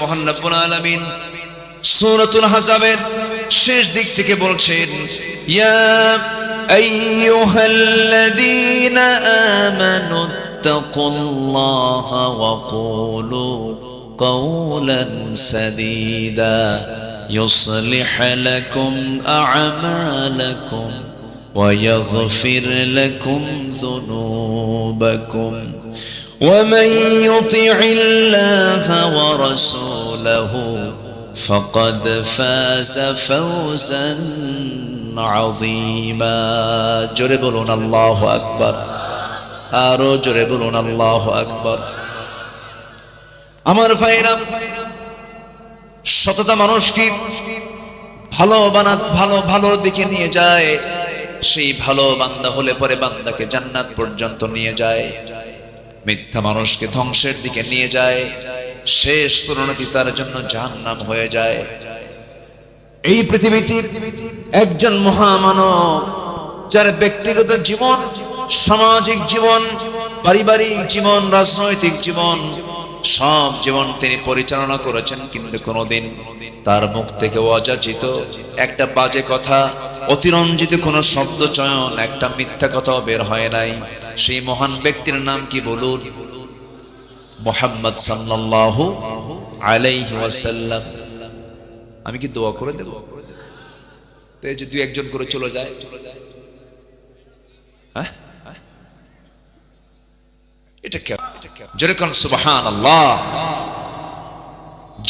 মহান রব্বুল আলামিন সূরাতুল আহজাবের শেষ দিক থেকে বলছেন, ইয়া আইয়ুহাল্লাযীনা আমানু তাকুল্লাহা ওয়া কুলু কাওলান সাদীদা ইউসলিহ লাকুম আ'মালাকুম ওয়া ইয়াগফির লাকুম যুনুবাকুম ومن يطع الله ورسوله فقد فاز فوزا عظيما জোরে বলুন আল্লাহু আকবার, আরো জোরে বলুন আল্লাহু আকবার। আমার ভাইরা, সততা মানুষকে ভালোর দিকে নিয়ে যায়। সেই ভালো বান্দা হলে পরে বান্দাকে জান্নাত পর্যন্ত নিয়ে যায়। মিথ্যা মানুষকে ধ্বংসের দিকে নিয়ে যায়, শেষ পরিণতি তার জন্য জাহান্নাম হয়ে যায়। এই পৃথিবীতে একজন মহামানব, যার ব্যক্তিগত জীবন, সামাজিক জীবন, পারিবারিক জীবন, রাজনৈতিক জীবন, সব জীবন তিনি পরিচালনা করেছেন, কিন্তু কোনোদিন তার মুখ থেকে অযাচিত একটা বাজে কথা, অতিরঞ্জিত কোনো শব্দ চয়ন, একটা মিথ্যা কথাও বের হয় নাই। সেই মহান ব্যক্তির নাম কি বলুন? মুহাম্মদ সাল্লাল্লাহু আলাইহি ওয়াসাল্লাম। আমি কি দোয়া করে দেব? তো এই যে দুই একজন করে চলে যায়, হ্যাঁ, এটা কেন? যেরকম সুবহানাল্লাহ।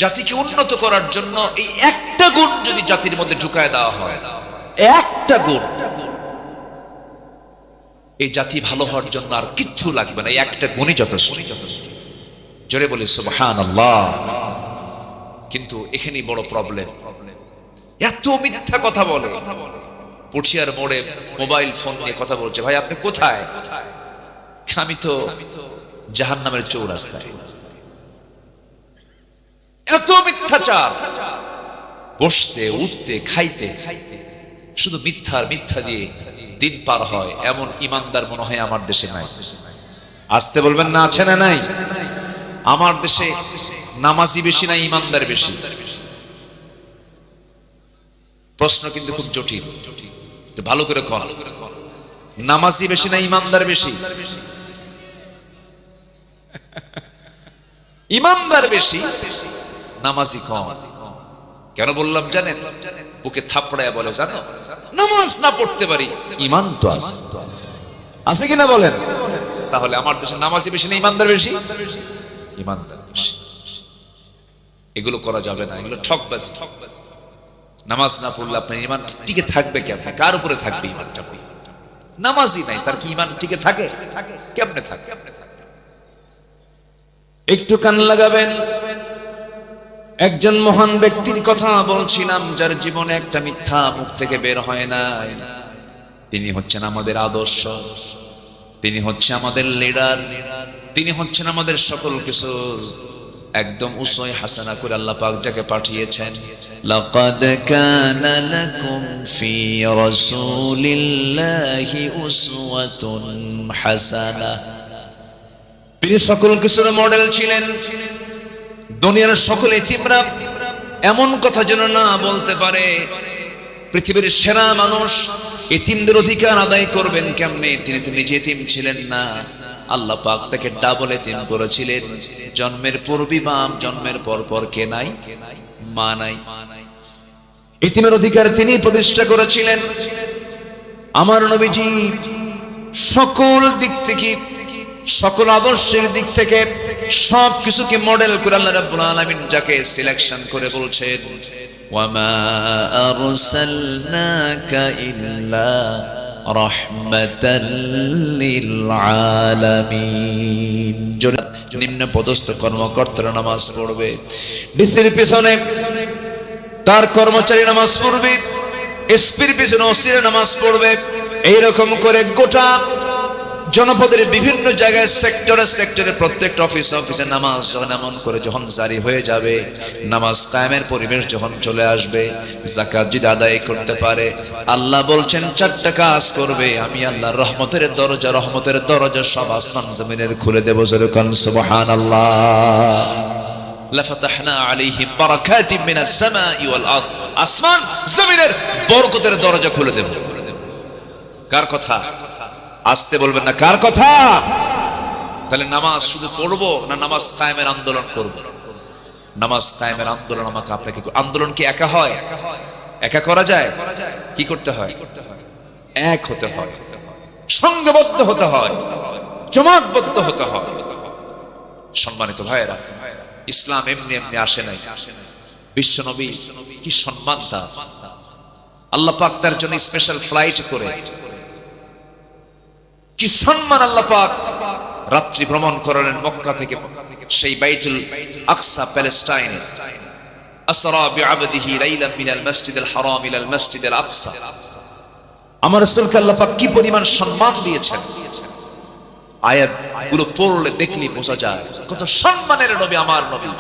জাতিকে উন্নত করার জন্য এই একটা গুণ যদি জাতির মধ্যে ঢুকায় দেওয়া হয়, একটা গুণ, এই জাতি ভালো হওয়ার জন্য আর কিচ্ছু লাগবে না, এই একটা গুণই যথেষ্ট। জোরে বলি সুবহানাল্লাহ। কিন্তু এখানেই বড় প্রবলেম, এত মিথ্যা কথা বলে। পুঠিয়ার মোড়ে মোবাইল ফোন নিয়ে কথা বলছে, ভাই আপনি কোথায়? আমি তো জাহান্নামের চৌরাস্তায়। এত মিথ্যাচার, বসতে উঠতে খাইতে শুধু মিথ্যা দিয়ে দিন পার হয়। এমন ইমানদার মনে হয় আমার দেশে নাই। আসতে বলবেন না, আছে না নাই? আমার দেশে নামাজি বেশি না ইমানদার বেশি? প্রশ্ন কিন্তু খুব জটিল, ভালো করে কর। নামাজি বেশি না ইমানদার বেশি? ইমানদার বেশি, নামাজি কম। কেন বললাম জানেন? বুকে থাপড়ায় বলে, জানো নামাজ না পড়তে পারি, ইমান তো আছে। আছে কিনা বলেন? তাহলে আমার দেশে নামাজি বেশি না ইমানদার বেশি? ইমানদার বেশি। এগুলো করা যাবে না, এগুলো ঠকবাজি। নামাজ না পড়লে আপনার ইমান টিকে থাকবে কেমনে? কার উপরে থাকবে ইমানটা? নামাজি নাই, তার কি ইমান টিকে থাকে? কেমনে থাকে? একটু কান লাগাবেন। একজন মহান ব্যক্তির কথা বলছিলাম, যার জীবনে একটা মিথ্যা মুখ থেকে বের হয় নাই। তিনি হচ্ছেন আমাদের আদর্শ, তিনি হচ্ছে আমাদের লিডার, তিনি হচ্ছেন আমাদের সকল কিছু। একদম উসওয়া হাসানা করে আল্লাহ পাক যাকে পাঠিয়েছেন, লাকাদ কানা লাকুম ফি রাসূলিল্লাহি উসওয়াতুন হাসানাহ। তিনি সকল কিছুর মডেল ছিলেন। দুনিয়ার সকল এতিমরা এমন কথা যেন না বলতে পারে, পৃথিবীর সেরা মানুষ এতিমদের অধিকার আদায় করবেন কেমনে? তিনি তো নিজে এতিম ছিলেন না, আল্লাহ পাক তাকে ডাবল এতিম করেছিলেন। জন্মের পূর্বে বাপ, জন্মের পর কে নাই? মা নাই। এতিমের অধিকার তিনি প্রতিষ্ঠা করেছিলেন। আমার নবীজি সকল দিক থেকে, সকল আদর্শের দিক থেকে সব কিছুকে মডেল করে আল্লাহ রাব্বুল আলামিন যাকে সিলেকশন করে বলছেন, ওয়ামা আরসালনাকা ইল্লা রাহমাতাল লিল আলামিন। নিম্ন পদস্থ কর্মকর্তারা নামাজ পড়বে, ডিসির পিছনে তার কর্মচারী নামাজ পড়বে, এসপির পিছনে ওসিরা নামাজ পড়বে। এইরকম করে গোটা জনপদের বিভিন্ন জায়গায় সেক্টরে প্রত্যেকটা অফিসে নামাজ যখন জারি হয়ে যাবে, নামাজ কায়েমের পরিবেশ যখন চলে আসবে, যাকাত যদি আদায় করতে পারে, আল্লাহ বলছেন চারটা কাজ করবে, আমি আল্লাহ রহমতের দরজা সব আসমান জমিনের খুলে দেব। যেরকম সুবহানাল্লাহ। লাফাতাহনা আলাইহিম বারাকাতিম মিনাস সামাই ওয়াল আরদ, আসমান জমিনের বরকতের দরজা খুলে দেব। কার কথা? আসতে বলবেন না, কার কথা? তাহলে নামাজ শুধু পড়বো না নামাজ কায়েমের আন্দোলন করব? নামাজ কায়েমের আন্দোলন আমাকে আপনাকে, আন্দোলন কি একা হয়? একা করা যায়? কি করতে হয়? এক হতে হয়, সংঘবদ্ধ হতে হয়, জমাতবদ্ধ হতে হয়। সম্মানিত ভাইয়েরা, ইসলাম এমনি এমনি আসে নাই। বিশ্ব নবী কি সম্মান তার! আল্লাহ পাক তার জন্য স্পেশাল ফ্লাইট করে কি সম্মান আল্লাহ পাক রাত্রি ভ্রমণ করালেন মক্কা থেকে সেই বাইতুল আকসা প্যালেস্টাইনে। আসরা বিআবদিহি লাইলান মিনাল মাসজিদিল হারাম ইলাল মাসজিদিল আকসা। আমার রাসূলকে আল্লাহ পাক কি পরিমাণ সম্মান দিয়েছেন, আয়াতগুলো পড়লে দেখলে বোঝা যায় কত সম্মানের নবী আমার নবী।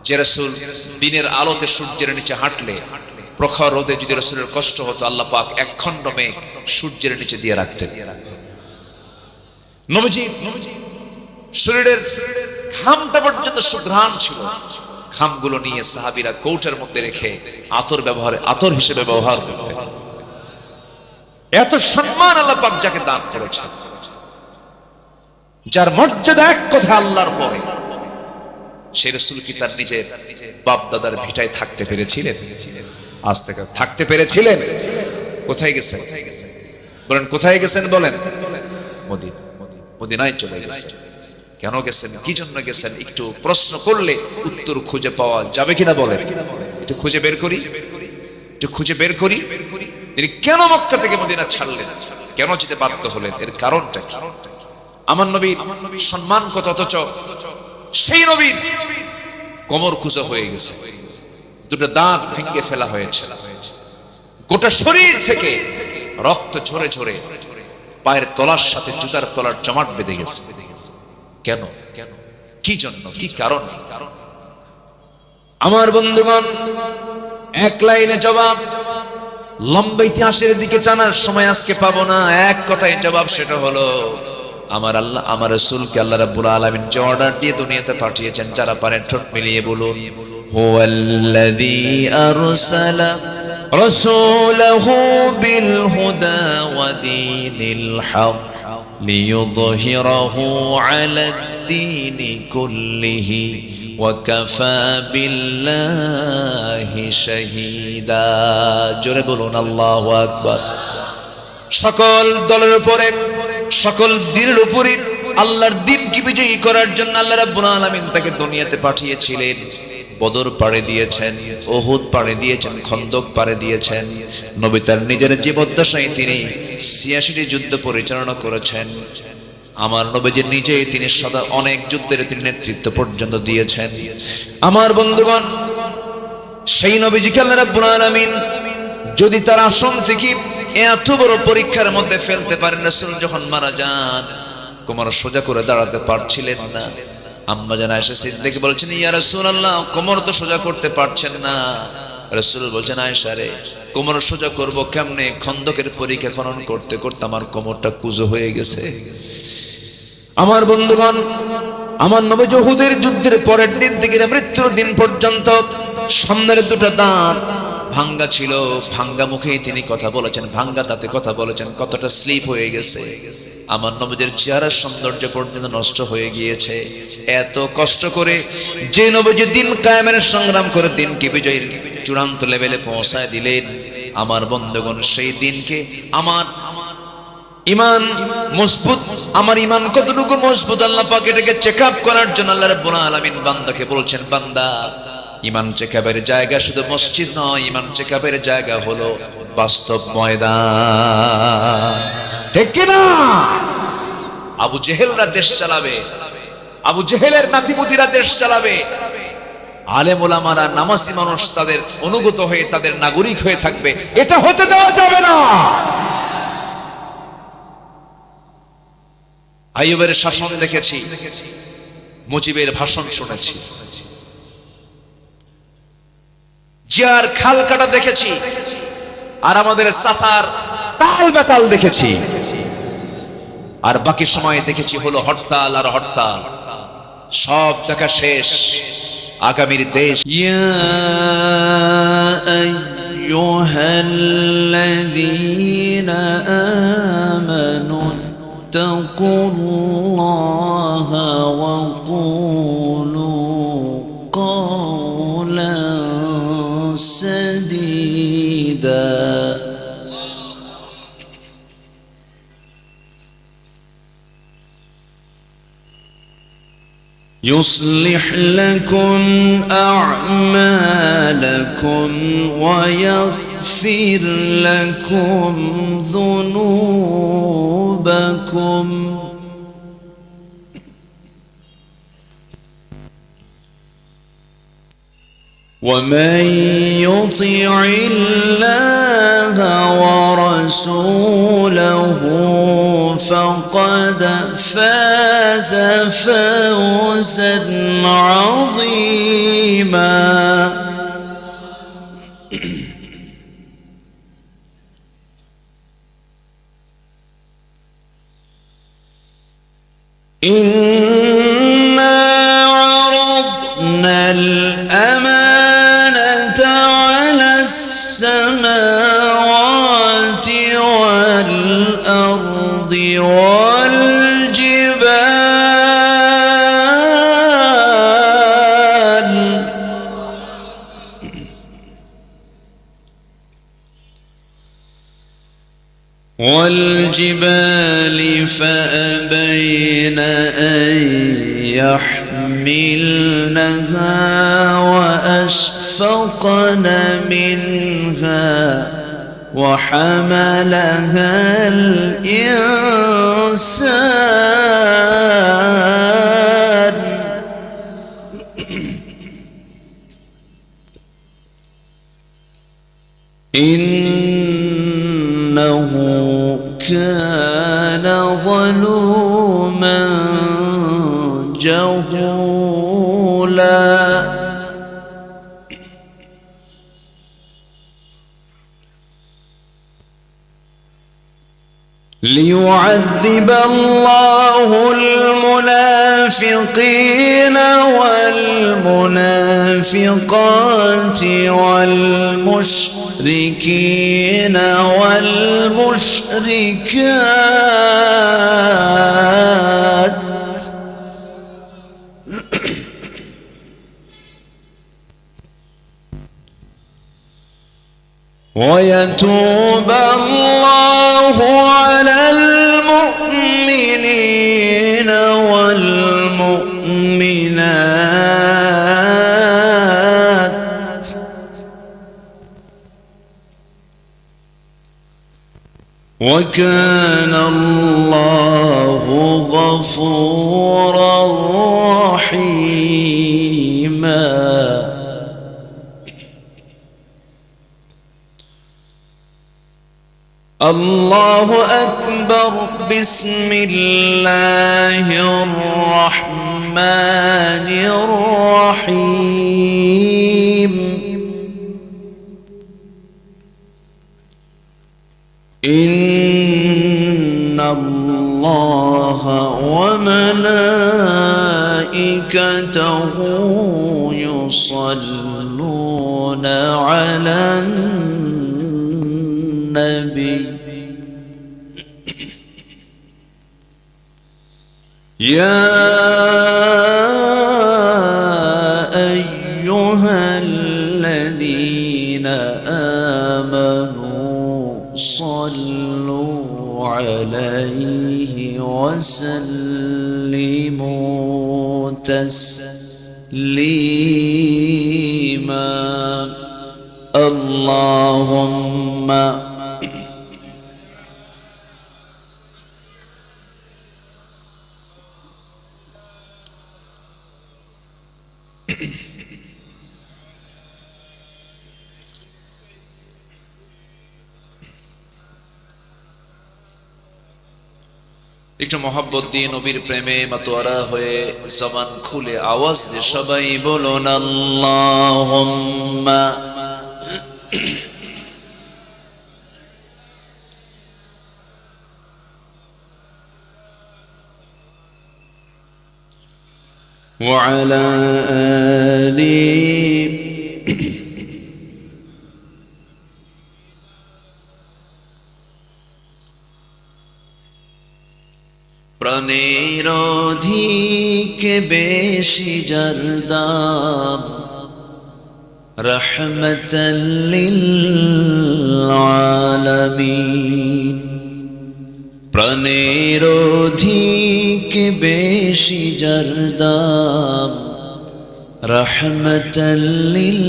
যে রাসূল দিনের আলোতে সূর্যের নিচে হাঁটলে প্রখর রোদে যদি রাসূলের কষ্ট হতো, আল্লাহ পাক এক খণ্ড মেঘ সূর্যের নিচে দিয়ে রাখতেন। নবীজি শরীরের ঘামটা পর্যন্ত সুঘ্রাণ ছিল, ঘামগুলো নিয়ে সাহাবীরা কৌটার মধ্যে রেখে আতর হিসেবে ব্যবহার করতেন। এত সম্মান আল্লাহ পাক যাকে দান করেছেন, যার মর্যাদা এক কথা আল্লাহর পরে, সেই রাসূল কি তার নিজের বাপ দাদার ভিটায় থাকতে পেরেছিলেন? আজ থেকে থাকতে পেরেছিলেন? কোথায় গেছেন বলেন? কোথায় গেছেন বলেন? মদিনায় চলে গেছেন। কেন গেছেন, কি জন্য গেছেন? একটু প্রশ্ন করলে উত্তর খুঁজে পাওয়া যাবে কিনা বলেন? একটু খুঁজে বের করি, একটু খুঁজে বের করি। তিনি কেন মক্কা থেকে মদিনা ছাড়লেন, কেন যেতে বাধ্য হলেন, এর কারণটা কি? আমার নবীর সম্মান কত, অথচ সেই নবীর কোমর খুঁজো হয়ে গেছে, দুটো দাঁত ভেঙে ফেলা হয়েছে, গোটা শরীর থেকে রক্ত ঝরে ঝরে পায়ের তলার সাথে জুতার তলার জমাট বেঁধে গেছে। কেন? কি জন্য? কি কারণ? আমার বন্ধুগণ, এক লাইনে জবাব লম্বা ইতিহাসের দিকে টানার সময় আজকে পাবো না। এক কথায় জবাব, সেটা হলো আমার আল্লাহ, আমার রাসূলকে আল্লাহ রাব্বুল আলামিন যে অর্ডার দিয়ে দুনিয়াতে পাঠিয়েছেন, যারা পারেন ঠোঁট মিলিয়ে বলুন, হুয়াল্লাযী আরসালা রাসূলাহু বিল হুদা ওয়া দীনিল হক লিইয়ুযহিরাহু আলাদ-দীনি কুল্লিহি ওয়া কাফা বিল্লাহি শাহীদা। জোরে বলুন আল্লাহু আকবার। সকল দলের উপরে, সকল দিনের উপরে আল্লাহর দ্বীনকে বিজয়ী করার জন্য আল্লাহ রাব্বুল আলামিন তাকে দুনিয়াতে পাঠিয়েছিলেন। বদর পাড়ে দিয়েছেন, উহুদ পাড়ে দিয়েছেন, খন্দক পাড়ে দিয়েছেন। নবী তার নিজের জীবদ্দশায় তিনি ৮৬টি যুদ্ধ পরিচালনা করেছেন। আমার নবীজি নিজেই তিনি সদা অনেক যুদ্ধের তিনি নেতৃত্ব পর্যন্ত দিয়েছেন। আমার বন্ধুগণ, সেই নবীজিকে আল্লাহ রাব্বুল আলামিন যদি তার আসন থেকে এত বড় পরীক্ষার মধ্যে ফেলতে পারেন, রাসূল যখন মারা যান কোমর সোজা করে দাঁড়াতে পারছিলেন না। আম্মা জান আয়েশা সিদ্দিকা বলছেন, ইয়া রাসূলুল্লাহ, কোমর তো সোজা করতে পারছেন না। রাসূল বলছেন, আয়েশা রে, কোমর সোজা করব কেমনে? খন্দকের পরীক্ষা খনন করতে করতে আমার কোমরটা কুঁজো হয়ে গেছে। আমার বন্ধুগণ, আমার নবী উহুদের যুদ্ধের পরের দিন থেকে মৃত্যুর দিন পর্যন্ত সামনের দুটো দাঁত ভাঙ্গা ছিল। ভাঙ্গা মুখেই তিনি কথা বলেছেন, ভাঙ্গা দাঁতে কথা বলেছেন। কতটা স্লিপ হয়ে গেছে, আমার নবীদের চেহারার সৌন্দর্য পর্যন্ত নষ্ট হয়ে গিয়েছে। এত কষ্ট করে যে নবীজি দিন কায়েমের সংগ্রাম করে দিনকে বিজয়ীর চূড়ান্ত লেভেলে পৌঁছায় দিলেন, আমার বন্ধুগণ, সেই দিনকে আমার ইমান মজবুত, আমার ইমান কতটুকু মজবুত আল্লাহ পাক এটাকে চেক আপ করার জন্য আল্লাহ রাব্বুল আলামিন বান্দাকে বলছেন, বান্দা, ইমান চেকআপের জায়গা শুধু মসজিদ নয়, ইমান চেকআপের জায়গা হলো বাস্তব ময়দান। ঠিক কি না? আবু জেহেলরা দেশ চালাবে, আবু জেহেলের নাতিপুতিরা দেশ চালাবে, আলেম ওলামারা নামাজি মানুষ তাদের অনুগত হয়ে তাদের নাগরিক হয়ে থাকবে। এটা হতে দেওয়া যাবে না। আইয়ুবের শাসন দেখেছি, মুজিবের ভাষণ শুনেছি, জিয়ার খাল কাটা দেখেছি, আর আমাদের চাচার তাল বেতাল দেখেছি, আর বাকি সময় দেখেছি হলো হরতাল আর হরতাল। সব দেখা শেষ, আগামীর দেশ। ইয়া আইয়ুহাল্লাযীনা আমানু তাকুল্লাহা ওয়া কুলু قولا سديدا يصلح لكم أعمالكم ويغفر لكم ذنوبكم ومن يطع الله ورسوله فقد فاز فوزا عظيما إنا عرضنا الأمانة على السماوات والأرض والجبال فأبين أن يحملنها وأشفقن منها وحملها الإنسان إنه كان ظلوما جهولا ليعذب الله المنافقين والمنافقات والمشركين والمشركات ويتوب الله على المؤمنين والمؤمنات وكان الله غفورا رحيما الله أكبر بسم الله الرحمن الرحيم إن الله وملائكته يصلون على النبي يا أيها الذين آمنوا صلوا عليه وسلموا تسليما اللهم একটু মহব্বত দিয়ে নবীর প্রেমে মাতোয়ারা হয়ে জবান খুলে আওয়াজ দিয়ে সবাই বলুন আল্লাহুম্মা وعلى آل প্রাণের অধিক বেশি যার দাম রহমতাল লিল আলামিন প্রাণের অধিক বেশি যার দাম রহমতাল লিল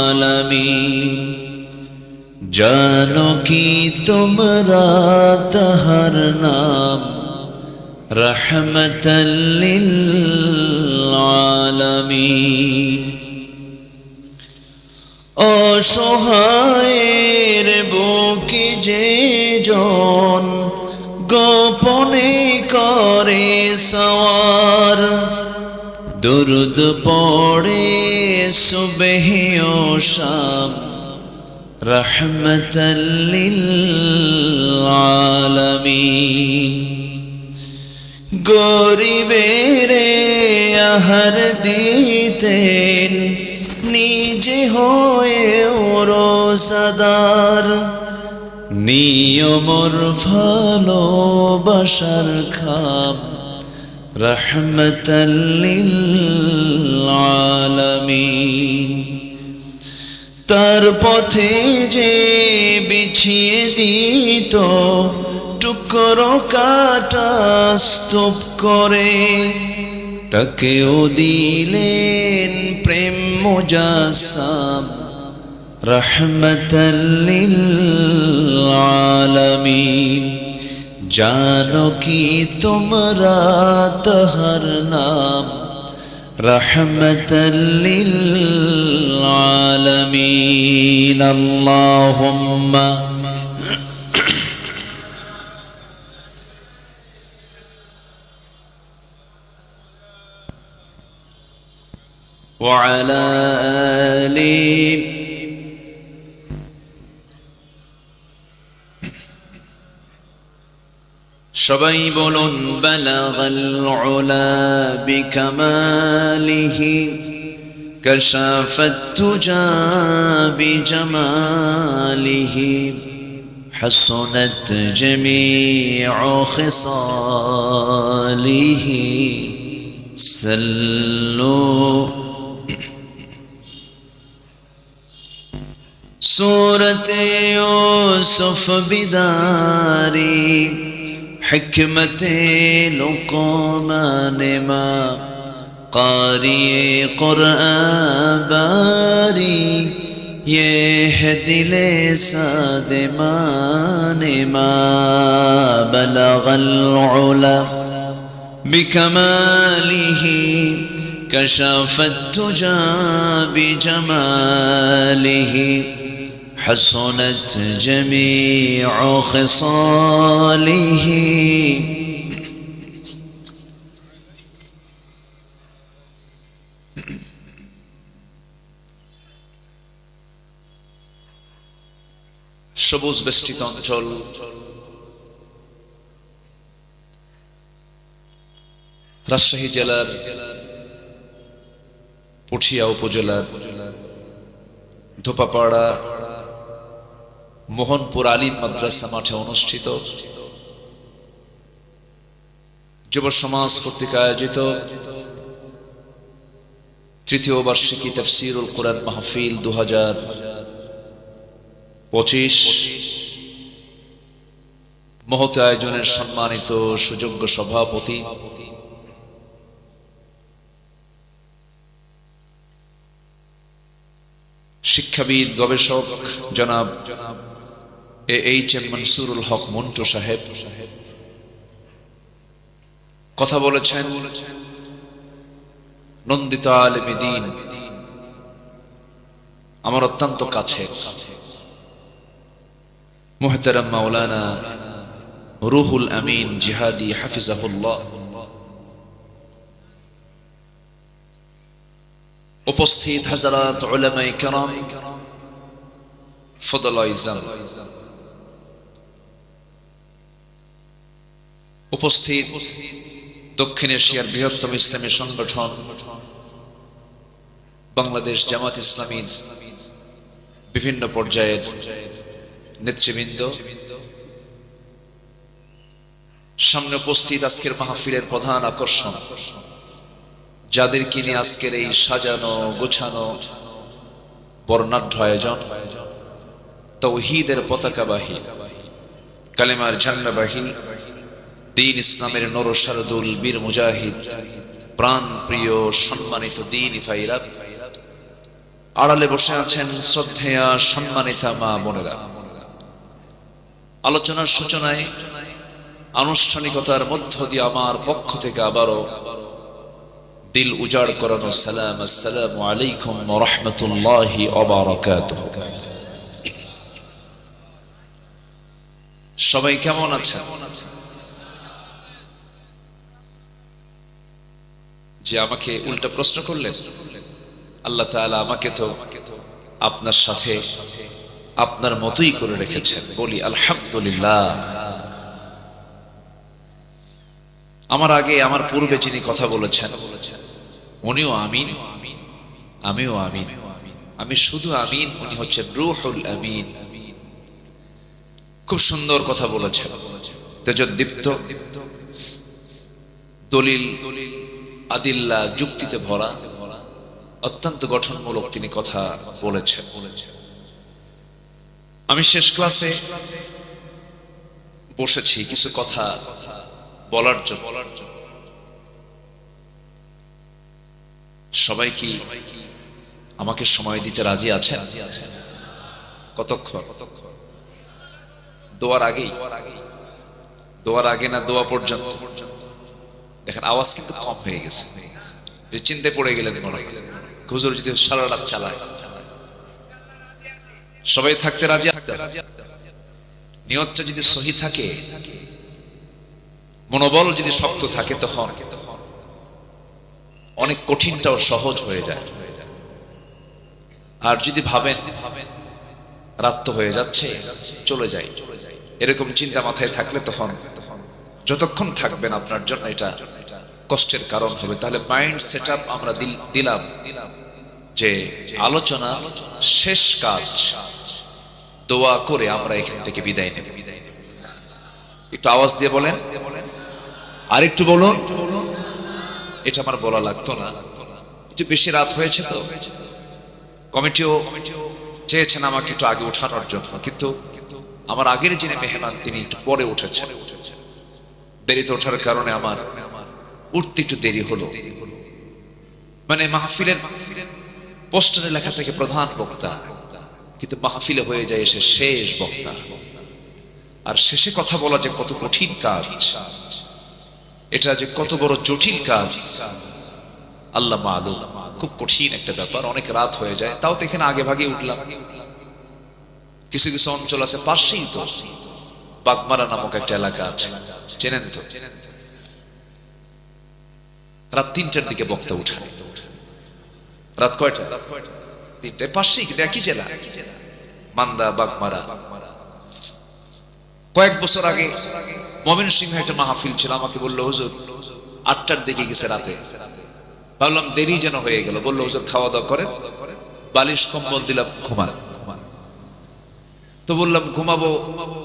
আলামিন জানো কি তোমরা তাহার নাম রহমতাল লিল আলামিন অসহায়ের বুকে যে জন গোপনে করে সওয়ার দুরুদ পড়ে সুবহ ও শাম রহমতাল লিল আলামিন গরিবের আহার দিতেন নিজে হয়ে রোজাদার নিয়মর ভালোবাসার খাম রহমতাল লিল আলামিন তার পথে যে বিছিয়ে দিত টুকরো কাটা স্তূপ করে তাকেও দিলেন প্রেম মুজাসসাম রহমতাল লিল আলামিন জানো কি তোমরা তাহার নাম রহমতাল লিল আলামিন আল্লাহুম্মা وعلى آل সবাই বলুন বালাগাল উলা বিকামালিহি কাশাফাত তুজা বিজামালিহি হাসনাত জামিউ খিসালিহি সাল্লু सूरत यूसुफ बिदारी हिकमत लुक़मान मा कारी क़ुरआन बारी ये है दिले सादमान मा बलगल उला बिकमालिही कशफत तुजा बिजमालिही حسنت جميع خصاله সবুজ বেষ্টিত অঞ্চল রাজশাহী জেলার পুঠিয়া উপজেলার ধোপাপাড়া মোহনপুর আলিম মাদ্রাসা মাঠে অনুষ্ঠিত যুব সমাজ কর্তৃক আয়োজিত তৃতীয় বার্ষিকী তাফসীরুল কুরআন মাহফিল 2025 মহৎ আয়োজনের সম্মানিত সুযোগ্য সভাপতি শিক্ষাবিদ গবেষক জনাব এইচ.এম. মনসুরুল হক মন্টু সাহেব কথা বলেছেন নন্দিত আলেম দ্বীন আমার অত্যন্ত কাছে মুহতারাম মাওলানা রুহুল আমিন জিহাদি হাফিজাহুল্লাহ উপস্থিত হযরত উলামায়ে কেরাম ফদলায়ে ইজাম উপস্থিত দক্ষিণ এশিয়ার বৃহত্তম ইসলামী সংগঠন বাংলাদেশ জামাত ইসলামীর বিভিন্ন পর্যায়ের নেতৃবৃন্দ, সামনে উপস্থিত আজকের মাহফিলের প্রধান আকর্ষণ, যাদেরকে নিয়ে আজকের এই সাজানো গোছানো বর্ণাঢ্য আয়োজন, তাওহীদের পতাকাবাহী, কালেমার ঝান্ডাবাহী, দ্বীন ইসলামের নরসারদুল বীর মুজাহিদ, প্রাণ প্রিয় সম্মানিত দ্বীনী ভাইরা, আড়ালে বসে আছেন শ্রদ্ধেয়া সম্মানিতা মা বোনেরা। আলোচনার সূচনায় আনুষ্ঠানিকতার মধ্য দিয়ে আমার পক্ষ থেকে আবারও দিল উজাড় করানো সালাম, আসসালামু আলাইকুম ওয়া রাহমাতুল্লাহি ওয়া বারাকাতুহু। সবাই কেমন আছেন? যে আমাকে উল্টা প্রশ্ন করলেন, আল্লাহ তাআলা আমাকে তো আপনার সাথে আপনার মতোই করে রেখেছেন। বলি আলহামদুলিল্লাহ। আমার আগে আমার পূর্বে যিনি কথা বলেছেন উনিও আমিন, আমিও আমিন। আমি শুধু আমিন, উনি হচ্ছেন রূহুল আমিন। খুব সুন্দর কথা বলেছেন, তেজোদ্দীপ্ত, দলিল আদিল্লা যুক্তিতে ভরা, অত্যন্ত গঠনমূলক তিনি কথা বলেছেন। আমি শেষ ক্লাসে বসেছি কিছু কথা বলার জন্য। সবাই কি আমাকে সময় দিতে রাজি আছেন? কতক্ষণ? দোয়ার আগেই? দোয়ার আগে না দোয়া পর্যন্ত? দেখেন আওয়াজ কিন্তু কম হয়ে গেছে, চিন্তায় পড়ে গেলেন মনে হয় হুজুর যদি সারা রাত চালায়। সবাই থাকতে রাজি? নিয়তটা যদি সহি থাকে, মনোবল যদি শক্ত থাকে, তখন অনেক কঠিনটাও সহজ হয়ে যায়। আর যদি ভাবেন রাত তো হয়ে যাচ্ছে, চলে যাই, এরকম চিন্তা মাথায় থাকলে তখন যতক্ষণ থাকবেন আপনার জন্য এটা কষ্টের কারণ হবে। তাহলে মাইন্ড সেট আপ আমরা দিলাম যে আলোচনা শেষ কাজ দোয়া করে আমরা এখান থেকে বিদায় নেব। একটু আওয়াজ দিয়ে বলেন, আর একটু বলুন। এটা আমার বলা লাগতো না, একটু বেশি রাত হয়েছে তো কমিটিও চেয়েছেন আমাকে একটু আগে ওঠানোর জন্য, কিন্তু আমার আগের যিনি মেহমান তিনি একটু পরে উঠেছেন। দেরিতে ওঠার কারণে আমার উঠতে একটু দেরি হলো। মানে মাহফিলের পোস্টারে লেখা থেকে প্রধান বক্তা, কিন্তু মাহফিলে হয়ে যায় এসে শেষ বক্তা। আর শেষে কথা বলা যে কত কঠিন কাজ, এটা যে কত বড় জটিল কাজ আল্লাহ মালুম। খুব কঠিন একটা ব্যাপার, অনেক রাত হয়ে যায়। তাও তো এখানে আগে ভাগে উঠলাম। কিছু কিছু অঞ্চল আছে পাশেই, তো বাগমারা নামক একটা এলাকা আছে, চেনেন তো? রাত ৩টার দিকে বক্তা উঠায়। রাত কয়টা? ৩টায়। পাশেই, একই জেলা, মান্দা বাগমারা। কয়েক বছর আগে ময়মনসিংহে একটা মাহফিল ছিল, আমাকে বললো হুজুর ৮টার দিকে গেছে রাতে। ভাবলাম দেরি যেন হয়ে গেল। বললো হুজুর খাওয়া দাওয়া করেন, বালিশ কম্বল দিলাম, ঘুমান। তো বললাম ঘুমাবো,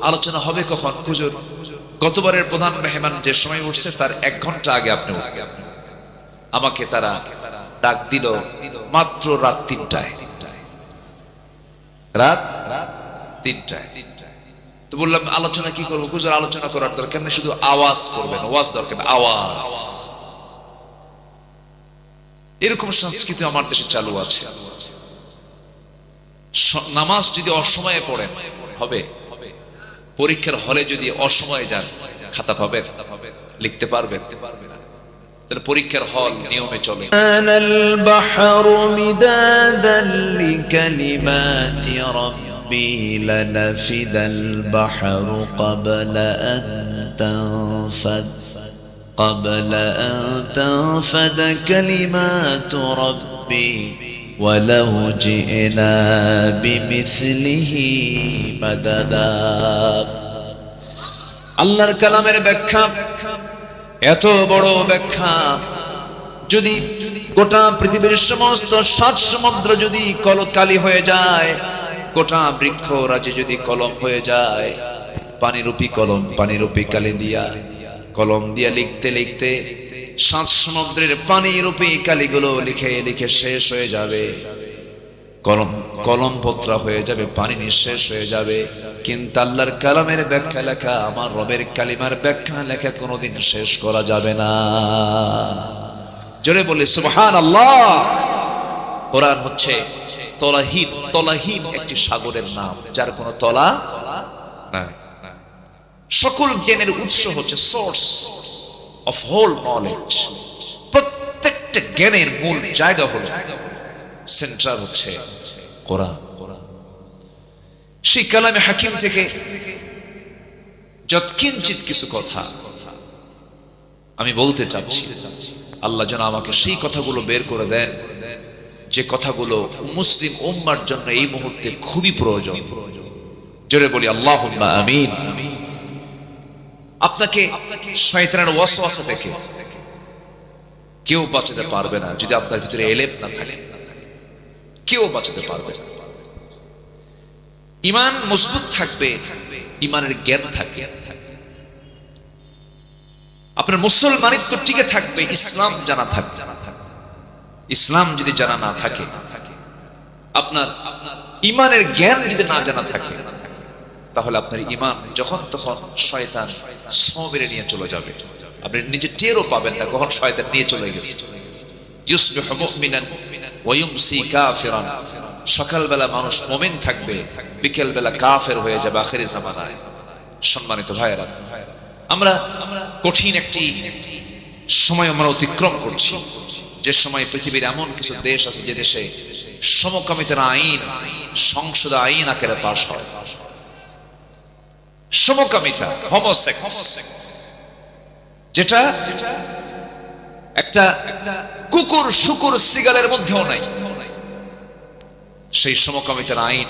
আলোচনা হবে কখন? হুজুর গতবারের প্রধান মেহমান যে সময় উঠছে তার ১ ঘন্টা আগে আপনি উঠবেন। আমাকে তারা ডাক দিল মাত্র রাত ৩টায়। রাত ৩টায়। তো বললাম আলোচনা কি করবো? হুজুর আলোচনা করার দরকার নেই, শুধু আওয়াজ করবেন, ওয়াজ দরকার, আওয়াজ। এরকম সংস্কৃতি আমার দেশে চালু আছে। নামাজ যদি অসময়ে পড়েন হবে, পরীক্ষার হলে যদি অসময়ে যান খাতা পাবেন, লিখতে পারবেন? তাহলে পরীক্ষার হল নিয়মে চলে। আনাল বাহরু মিদাদান লিকালিমাতি রাব্বি লানাফিদাল বাহরু ক্বাবলা আন তানফাদ কালিমাতু রাব্বি ওয়ালাউ জিনা বিমিসলিহি মাদাদা। আল্লাহর কালামের ব্যাখ্যা এত বড় ব্যাখ্যা যদি গোটা পৃথিবীর সমস্ত সাত সমুদ্র যদি কালি হয়ে যায়, গোটা বৃক্ষ রাজে যদি কলম হয়ে যায়, পানিরূপী কলম, পানিরূপী কালি দিয়া কলম দিয়া লিখতে লিখতে সাত সমুদ্রের পানিরূপী কালিগুলো লিখে লিখে শেষ হয়ে যাবে, কলম পত্রা হয়ে যাবে, পানি নিঃশেষ হয়ে যাবে। কিন্তু আল্লাহর কালামের ব্যাখ্যা লেখা, আমার রবের কালিমার ব্যাখ্যা লেখা কোনোদিন শেষ করা যাবে না। জোরে বলি সুবহানাল্লাহ। কোরআন হচ্ছে তলাহীন, তলাহীন একটি সাগরের নাম, যার কোনো তলা নাই। সকল জ্ঞানের উৎস হচ্ছে সোর্স অফ হোল নলেজ। প্রত্যেকটা জ্ঞানের মূল জায়গা হলো, সেন্ট্রাল হচ্ছে কোরআন। সেই কালামে হাকিম থেকে যৎকিঞ্চিত কিছু কথা আমি বলতে চাচ্ছি, আল্লাহ যেন আমাকে সেই কথাগুলো বের করে দেন যে কথাগুলো মুসলিম উম্মার জন্য এই মুহূর্তে খুবই প্রয়োজন। জোরে বলি আল্লাহুম্মা আমিন। আপনাকে শয়তানের ওয়াসওয়াসা থেকে কেউ বাঁচাতে পারবে না যদি আপনার ভিতরে এলেম না থাকে, কেউ বাঁচাতে পারবে না। ঈমান মজবুত থাকবে, ঈমানের জ্ঞান থাকে, আপনার মুসলমানিত্ব টিকে থাকবে, ইসলাম জানা থাকবে। ইসলাম যদি জানা না থাকে, আপনার ঈমানের জ্ঞান যদি না জানা থাকে, তাহলে আপনার ঈমান যখন তখন শয়তান সবেরে নিয়ে চলে যাবে, আপনি নিজে টেরও পাবেন না কখন শয়তান নিয়ে চলে গেছে। ইউসবিহু মুমিনান ওয়া ইউমসি কাফিরান। সকালবেলা মানুষ মুমিন থাকবে, বিকেল বেলা কাফের হয়ে যাবে আখিরি জামানায়। সম্মানিত ভাইয়েরা, আমরা কঠিন একটি সময় আমরা অতিক্রম করছি, যে সময় পৃথিবীর এমন কিছু দেশ আছে যে দেশে সমকামিতার আইন, সংসদ আইন আকারে পাশ হয়। সমকামিতা, হোমোসেক্স, যেটা একটা কুকুর শুকুর সিগালের মধ্যেও নাই, সেই সমকামিতার আইন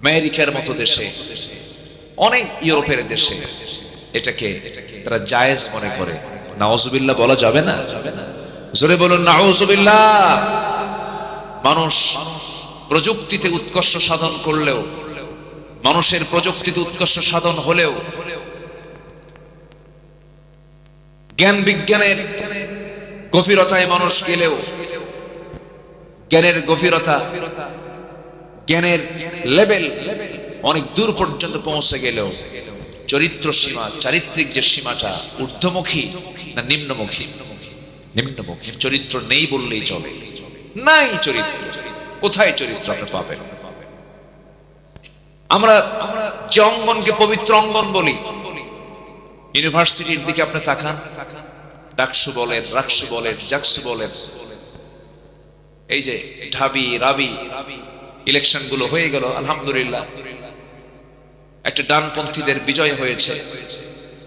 আমেরিকার মতো দেশে, অনেক ইউরোপের দেশে এটাকে তারা জায়েজ মনে করে। নাউজুবিল্লাহ বলা যাবে না? জোরে বলুন নাউজুবিল্লাহ। মানুষ প্রযুক্তিতে উৎকর্ষ সাধন করলেও, মানুষের প্রযুক্তিতে উৎকর্ষ সাধন হলেও, জ্ঞান বিজ্ঞানের গভীরতায় মানুষ গেলেও, জ্ঞানের গভীরতা, জ্ঞানের লেভেল অনেক দূর পর্যন্ত পৌঁছে গেলেও চরিত্র সীমা, চারিত্রিক যে সীমাটা ঊর্ধ্বমুখী না নিম্নমুখী? নিম্নমুখী। চরিত্র নেই বললেই চলে, নাই চরিত্র। কোথায় চরিত্র আপনি পাবেন? আমরা যে অঙ্গনকে পবিত্র অঙ্গন বলি, ইউনিভার্সিটির দিকে আপনি তাকান, ডাকসু বলেন, রাকসু বলেন, জাকসু বলেন, এই যে ঢাবি রাবি ইলেকশন গুলো হয়ে গেল, আলহামদুলিল্লাহ একটা ডানপন্থীদের বিজয় হয়েছে।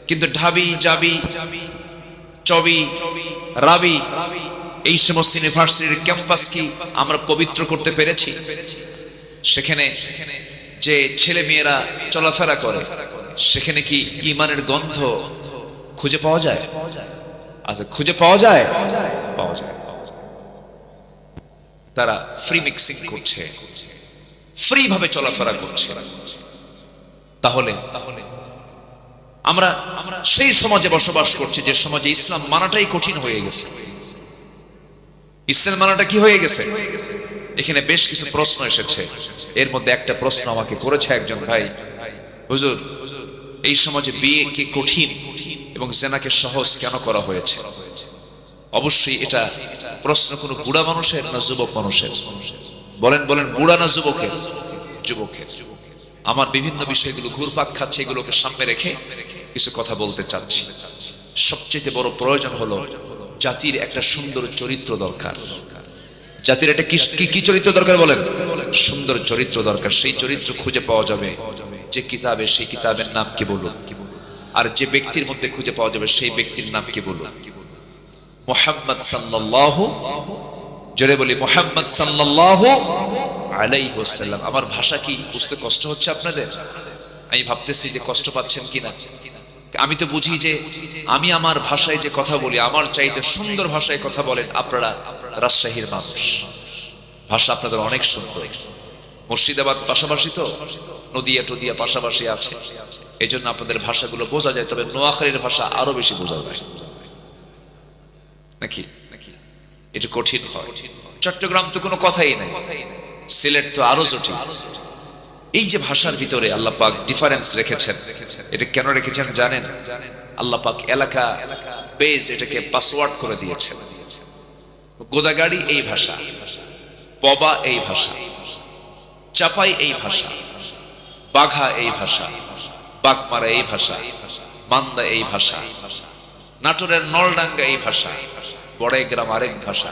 কিন্তু ঢাবি জাবি চবি রাবি এই সমস্ত ইউনিভার্সিটির ক্যাম্পাস কি আমরা পবিত্র করতে পেরেছি? সেখানে যে ছেলে মেয়েরা চলাফেরা করে, সেখানে কি ঈমানের গন্ধ খুঁজে পাওয়া যায়? আচ্ছা, খুঁজে পাওয়া যায়? পাওয়া যায়। তারা ফ্রি মিক্সিং করছে, ফ্রি ভাবে চলাফেরা করছে। তাহলে আমরা সেই সমাজে বসবাস করছি যে সমাজে ইসলাম মানাটাই কঠিন হয়ে গেছে। ইসলাম মানাটা কি হয়ে গেছে? এখানে বেশ কিছু প্রশ্ন এসেছে। এর মধ্যে একটা প্রশ্ন আমাকে করেছে একজন ভাই, হুজুর এই সমাজে বিয়ে কি কঠিন এবং জেনাকে সহজ কেন করা হয়েছে? অবশ্যই এটা প্রশ্ন কোন বুড়া মানুষের না যুবক মানুষের? বলেন বলেন, বুড়া না যুবকের? যুবকের। আমার বিভিন্ন বিষয়গুলো ঘুরপাক খাচ্ছে, এগুলোকে সামনে রেখে কিছু কথা বলতে চাচ্ছি। সবচেয়ে বড় প্রয়োজন হলো জাতির একটা সুন্দর চরিত্র দরকার। জাতির একটা কি চরিত্র দরকার বলেন? সুন্দর চরিত্র দরকার। সেই চরিত্র খুঁজে পাওয়া যাবে যে কিতাবে, সেই কিতাবের নাম কি বলুন? আর যে ব্যক্তির মধ্যে খুঁজে পাওয়া যাবে সেই ব্যক্তির নাম কি বলুন? মুহাম্মদ সাল্লাল্লাহু, জোরে বলি মুহাম্মদ সাল্লাল্লাহু আলাইহি ওয়াসাল্লাম। আমার ভাষা কি বুঝতে কষ্ট হচ্ছে আপনাদের? আমি ভাবতেছি যে কষ্ট পাচ্ছেন কিনা। আমি তো বুঝি যে আমি আমার ভাষায় যে কথা বলি, আমার চাইতে সুন্দর ভাষায় কথা বলেন আপনারা রাজশাহীর মানুষ, ভাষা আপনাদের অনেক সুন্দর। মুর্শিদাবাদ পাশাপাশি তো, নদিয়া টদিয়া পাশাপাশি আছে, এই জন্য আপনাদের ভাষাগুলো বোঝা যায়। তবে নোয়াখালীর ভাষা আরো বেশি বোঝা যায় নাকি? এটা কঠিন হয়। চট্টগ্রাম তো কোনো কথাই নাই, সিলেট তো আরো জটিল। এই যে ভাষার ভিতরে আল্লাহ পাক ডিফারেন্স রেখেছেন, এটা কেন রেখেছেন জানেন? আল্লাহ পাক এলাকা বেজ এটাকে পাসওয়ার্ড করে দিয়েছেন। গোদাগাড়ি এই ভাষা, পবা এই ভাষা, চাপাই এই ভাষা, বাঘা এই ভাষা, বাগমারা এই ভাষা, মান্দা এই ভাষা, নাটোরের নলডাঙ্গা এই ভাষা, বড়াইগ্রাম আরেক ভাষা,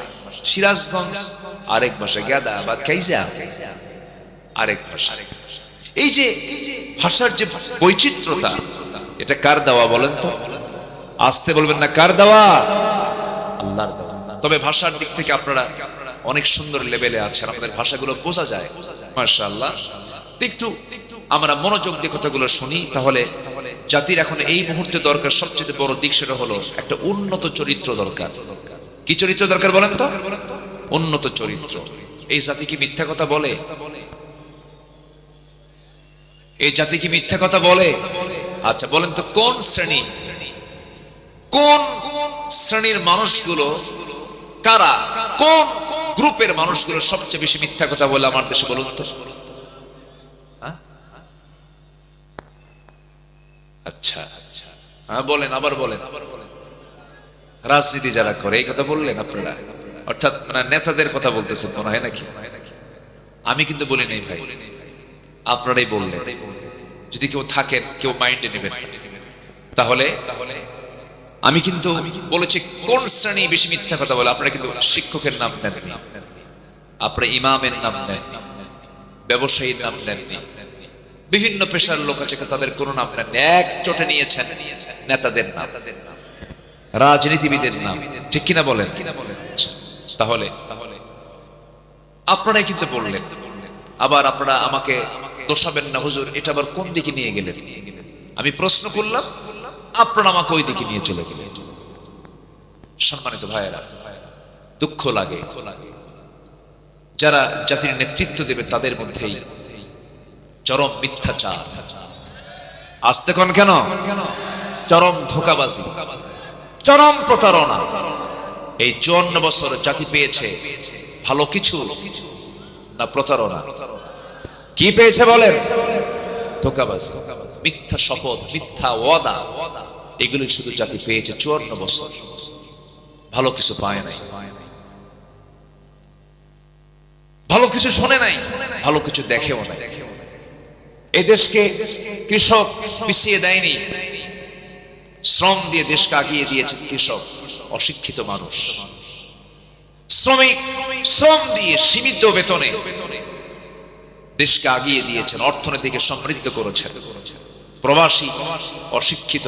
সিরাজগঞ্জ আরেক ভাষা, গেদা বা কাইজা আরেক ভাষা। এই যে ভাষার যে বৈচিত্র্যতা, এটা কার দেওয়া বলেন তো? আসতে বলবেন না, কার দেওয়া? আল্লাহর দেওয়া। তবে ভাষার দিক থেকে আপনারা অনেক সুন্দর লেভেলে আছেন, আমাদের ভাষাগুলো বোঝা যায় মাশাআল্লাহ। একটু আমরা মনোযোগ দিয়ে কথাগুলো শুনি, তাহলে জাতির এখন এই মুহূর্তে দরকার সবচেয়ে বড় দিক সেটা হলো একটা উন্নত চরিত্র দরকার। কি চরিত্র দরকার বলেন তো? উন্নত চরিত্র। এই জাতি কি মিথ্যা কথা বলে? এই জাতি কি মিথ্যা কথা বলে? আচ্ছা বলেন তো, কোন শ্রেণীর মানুষগুলো কারা, কোন গ্রুপের মানুষগুলো সবচেয়ে বেশি মিথ্যা কথা বলে আমার দেশে বলুন তো? আচ্ছা বলেন, আবার বলেন। রাজনীতি যারা করে, এই কথা বললেন আপনারা, অর্থাৎ মানে নেতাদের কথা বলতেছেন মনে হয় নাকি? আমি কিন্তু বলি নাই ভাই, আপনারাই বললেন। যদি কেউ থাকেন, কেউ মাইন্ডে নেবেন, তাহলে আমি কিন্তু বলেছি কোন শ্রেণী বেশি মিথ্যা কথা বলে। আপনারা কিন্তু শিক্ষকের নাম নেননি, আপনারা ইমামের নাম নেননি, ব্যবসায়ীর নাম নেননি, বিভিন্ন পেশার লোক আছে তাদের কোন নাম নেননি, এক চোটে নিয়েছেন নেতাদের নাম, রাজনীতিবিদের নাম, ঠিক কিনা বলেন? তাহলে আপনারাই কিন্তু বললেন। আবার আপনারা আমাকে দোষাবেন না, হুজুর এটা আবার কোন দিকে নিয়ে গেলেন? আমি প্রশ্ন করলাম, আপনারা আমাকে ওই দিকে নিয়ে চলে গেলেন। সম্মানিত ভাইয়েরা, দুঃখ লাগে যারা জাতির নেতৃত্ব দেবে তাদের মধ্যেই চরম মিথ্যাচার। আসতে কোন কেন? চরম ধোঁকাবাজি, চরম প্রতারণা। এই 54 বছর জাতি পেয়েছে ভালো কিছু না প্রতারণা? কি পেয়েছে বলেন? ধোঁকাবাজি, মিথ্যা শপথ, মিথ্যা ওয়াদা, এগুলি শুধু জাতি পেয়েছে 54 বছর, ভালো কিছু পায় নাই, ভালো কিছু শোনে নাই, ভালো কিছু দেখেও নাই। এই দেশকে কৃষক পিছিয়ে দেয়নি, শ্রম দিয়ে দেশকে আগিয়ে দিয়েছে কৃষক, অশিক্ষিত মানুষ। শ্রমিক শ্রম দিয়ে সীমিত বেতনে দেশকে আগিয়ে দিয়েছেন, অর্থনীতিকে সমৃদ্ধ করেছেন। প্রবাসী অশিক্ষিত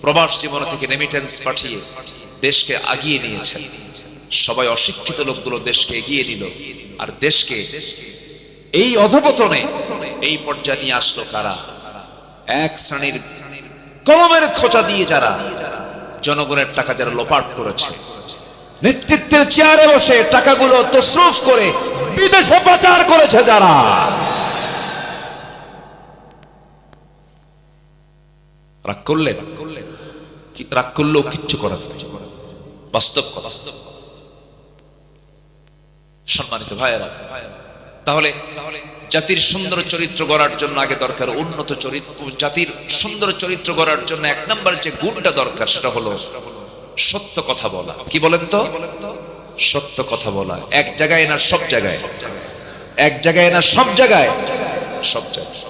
প্রবাস জীবন থেকে রেমিটেন্স পাঠিয়ে দেশকে আগিয়ে নিয়েছেন। সবাই অশিক্ষিত লোকগুলো দেশকে এগিয়ে নিল, আর দেশকে এই অধপতনে এই পর্যায়ে নিয়ে আসলো কারা? এক শ্রেণীর কলমের খোঁচা দিয়ে যারা জনগণের টাকা যারা লোপাট করেছে, নেতৃত্বের চেয়ারে বসে টাকাগুলো তসরুফ করে বিদেশে পাচার করেছে যারা। রাগ করলেন? রাগ করলেও কিচ্ছু করার বাস্তব কথা। সম্মানিত ভাইয়েরা, তাহলে জাতির সুন্দর চরিত্র গড়ার জন্য আগে দরকার উন্নত চরিত্র। জাতির সুন্দর চরিত্র গড়ার জন্য এক নম্বর যে গুণটা দরকার সেটা হলো সত্য কথা বলা। কি বলেন তো? সত্য কথা বলা। এক জায়গায় না সব জায়গায়, এক জায়গায় না সব জায়গায়, সব জায়গায়।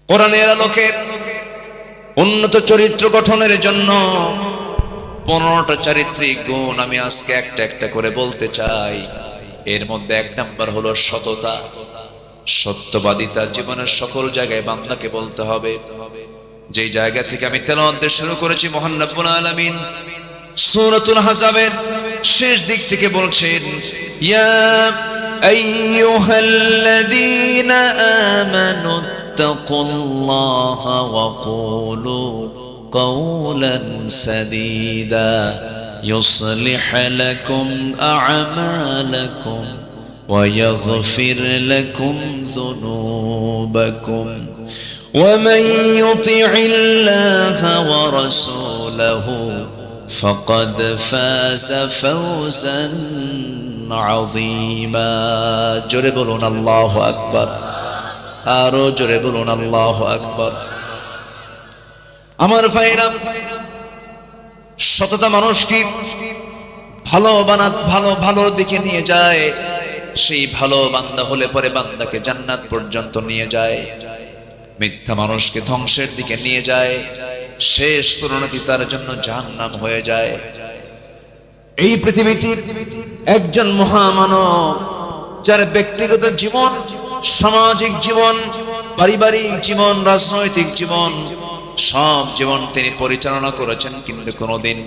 কোরআনের আলোকে উন্নত চরিত্র গঠনের জন্য 15টা চারিত্রিক গুণ আমি আজকে একটা একটা করে বলতে চাই। এর মধ্যে এক নাম্বার হলো সততা, সত্যবাদিতা। জীবনের সকল জায়গায় বান্দাকে বলতে হবে। যেই জায়গা থেকে আমি তেলাওয়াত শুরু করেছি, মহান রব্বুল আলামিন সূরাতুল আহজাবের শেষ দিক থেকে বলছেন, ইয়া আইয়ুহাল্লাযীনা আমানু واتقوا الله وقولوا قولا سديدا يصلح لكم أعمالكم ويغفر لكم ذنوبكم ومن يطع الله ورسوله فقد فاز فوزا عظيما জোরে বলুন আল্লাহু আকবার আরো জোরে বলুন আল্লাহু আকবার আমার ভাইরা সততা মানুষকে ভালোর দিকে নিয়ে যায় সেই ভালো বান্দা হলে পরে বান্দাকে জান্নাত পর্যন্ত নিয়ে যায় মিথ্যা মানুষকে ধ্বংসের দিকে নিয়ে যায় শেষ পরিণতি তার জন্য জাহান্নাম হয়ে যায় এই পৃথিবীতে একজন মহামানব যার ব্যক্তিগত জীবন সামাজিক জীবন পারিবারিক জীবন রাজনৈতিক জীবন সব জীবন তিনি পরিচালনা করেছেন কিন্তু কোনোদিন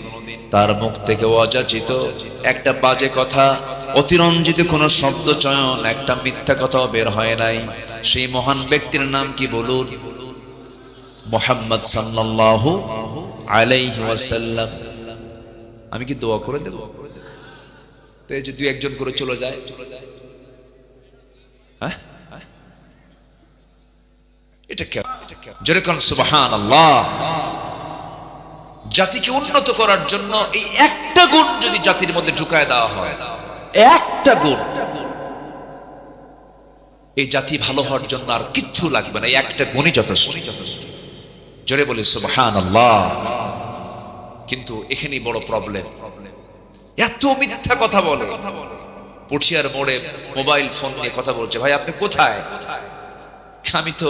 তার মুখ থেকে অযাচিত একটা বাজে কথা অতিরঞ্জিত কোনো শব্দ চয়ন একটা মিথ্যা কথা বের হয় নাই সেই মহান ব্যক্তির নাম কি বলুন মুহাম্মদ সাল্লাল্লাহু আলাইহি ওয়াসাল্লাম আমি কি দোয়া করে দেব তো এই যে দুই একজন করে চলে যায় হ্যাঁ এটা কি যেরকম সুবহানাল্লাহ জাতিকে উন্নত করার জন্য এই একটা গুণ যদি জাতির মধ্যে ঢুকায় দেওয়া হয় একটা গুণ এই জাতি ভালো হওয়ার জন্য আর কিচ্ছু লাগবে না এই একটা গুণই যথেষ্ট জোরে বলি সুবহানাল্লাহ কিন্তু এখানেই বড় প্রবলেম এত মিথ্যা কথা বলে পুঠিয়ার মোড়ে মোবাইল ফোন নিয়ে কথা বলছে ভাই আপনি কোথায় আমি তো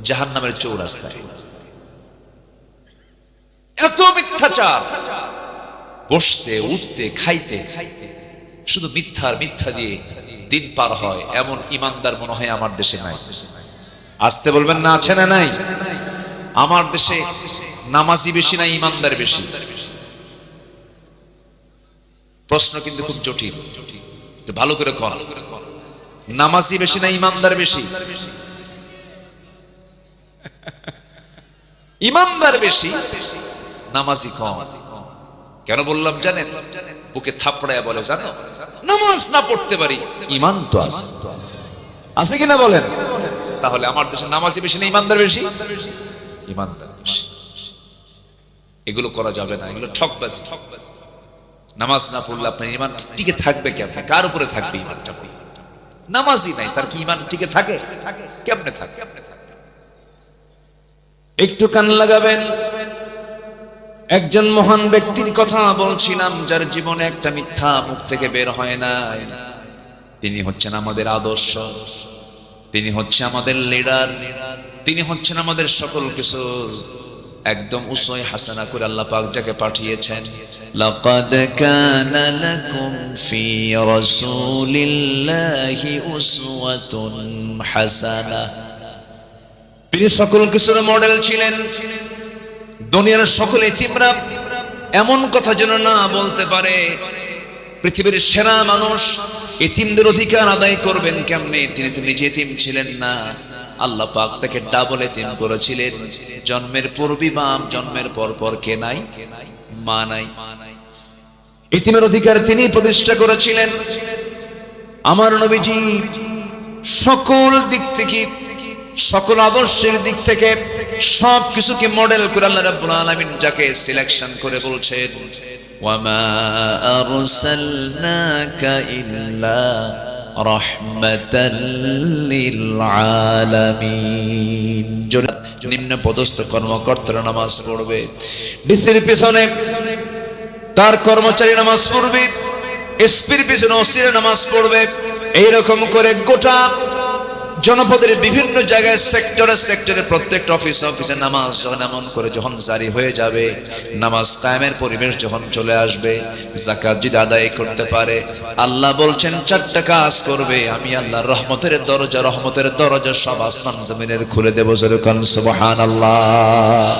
জাহান্নামের চৌরাস্তায় এত মিথ্যাচার বসতে উঠতে খাইতে শুধু মিথ্যা দিয়ে দিন পার হয় এমন ইমানদার মনে হয় আমার দেশে নাই আসতে বলবেন না আছে না নাই আমার দেশে নামাজি বেশি না ইমানদার বেশি প্রশ্ন কিন্তু খুব জটিল ভালো করে কর নামাজি বেশি না ইমানদার বেশি ইমানদার বেশি নামাজি কম কেন বললাম জানেন বুকে থাপড়ায়া বলে জানো নামাজ না পড়তে পারি ইমান তো আছে আছে কিনা বলেন তাহলে আমার দেশে নামাজি বেশি না ইমানদার বেশি ইমানদার বেশি এগুলো করা যাবে না এগুলো ঠকবাজি নামাজ না পড়লে আপনার ইমান টিকে থাকবে কেমনে কার উপরে থাকবে ইমানটা নামাজই নাই তার কি ইমান টিকে থাকে কেমনে থাকে একটু কান লাগাবেন একজন মহান ব্যক্তির কথা বলছিলাম যার জীবনে একটা মিথ্যা মুখ থেকে বের হয় নাই তিনি হচ্ছেন আমাদের আদর্শ তিনি হচ্ছে আমাদের লিডার তিনি হচ্ছেন আমাদের সকল কিছু একদম উসওয়া হাসানা করে আল্লাহ পাক যাকে পাঠিয়েছেন লাকাদ কানা লাকুম ফি রাসূলিল্লাহি উসওয়াতুন হাসানাহ তিনি সকল কিছুর মডেল ছিলেন দুনিয়ার সকল এতিমরা এমন কথা যেন না বলতে পারে পৃথিবীর সেরা মানুষ এতিমদের অধিকার আদায় করবেন কেমনে তিনি তো নিজে এতিম ছিলেন না আল্লাহ পাক তাকে ডাবল এতিম করেছিলেন জন্মের পূর্বে বাপ জন্মের পর কে নাই মা নাই এতিমের অধিকার তিনি প্রতিষ্ঠা করেছিলেন আমার নবীজি সকল দিক থেকে সকল আদর্শের দিক থেকে সবকিছুকে মডেল করে আল্লাহ রাব্বুল আলামিন যাকে সিলেকশন করে বলছেন ওয়ামা আরসালনাকা ইল্লা রাহমাতাল লিল আলামিন নিম্ন পদস্থ কর্মকর্তারা নামাজ পড়বে ডিসির পিছনে তার কর্মচারী নামাজ পড়বে এসপির পিছনে ওসিরা নামাজ পড়বে এইরকম করে গোটা জনপদের বিভিন্ন জায়গায় সেক্টরে প্রত্যেকটা অফিসে নামাজ যখন জারি হয়ে যাবে নামাজ কায়েমের পরিবেশ যখন চলে আসবে যাকাত যদি আদায় করতে পারে আল্লাহ বলছেন চারটা কাজ করবে আমি আল্লাহ রহমতের দরজা সব আসমান জমিনের খুলে দেব যেরকম সুবহানাল্লাহ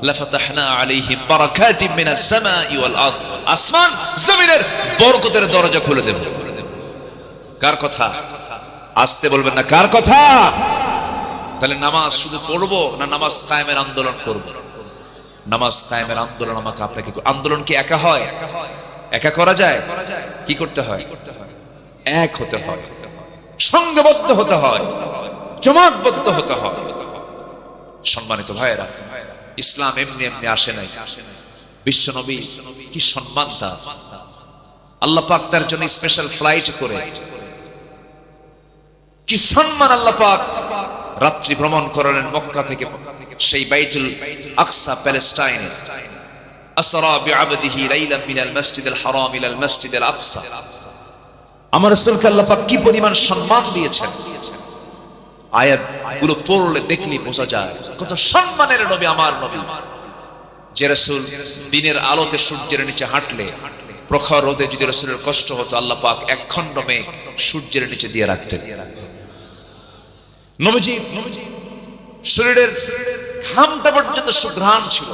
লাফাতাহনা আলাইহিম বারাকাতিম মিনাস সামাই ওয়াল আরদ আসমান জমিনের বরকতের দরজা খুলে দেব কার কথা আসতে বলবেন না কার কথা তাহলে নামাজ শুধু পড়বো না নামাজ কায়েমের আন্দোলন করব? নামাজ কায়েমের আন্দোলন আমাকে আপনাকে, আন্দোলন কি একা হয়? একা করা যায়? কি করতে হয়? এক হতে হয়, সংঘবদ্ধ হতে হয়, জমাতবদ্ধ হতে হয়। সম্মানিত ভাইয়েরা, ইসলাম এমনি এমনি আসে নাই। বিশ্ব নবী কি সম্মান তার! আল্লাহ পাক তার জন্য স্পেশাল ফ্লাইট করে কি সম্মান আল্লাহ পাক রাত্রি ভ্রমণ করালেন মক্কা থেকে সেই বাইতুল আকসা প্যালেস্টাইন। আসরা বিআবদিহি লাইলান মিনাল মাসজিদিল হারাম ইলাল মাসজিদিল আকসা। আমার রাসূলকে আল্লাহ পাক কি পরিমাণ সম্মান দিয়েছেন! আয়াতগুলো পড়লে দেখলে বোঝা যায় কত সম্মানের নবী আমার নবী। যে রাসূল দিনের আলোতে সূর্যের নিচে হাঁটলে প্রখর রোদে যদি রাসূলের কষ্ট হতো, আল্লাহ পাক এক খণ্ড মেঘ সূর্যের নিচে দিয়ে রাখতেন। নবীজি শরীরের ঘামটা পর্যন্ত সুঘ্রাণ ছিল।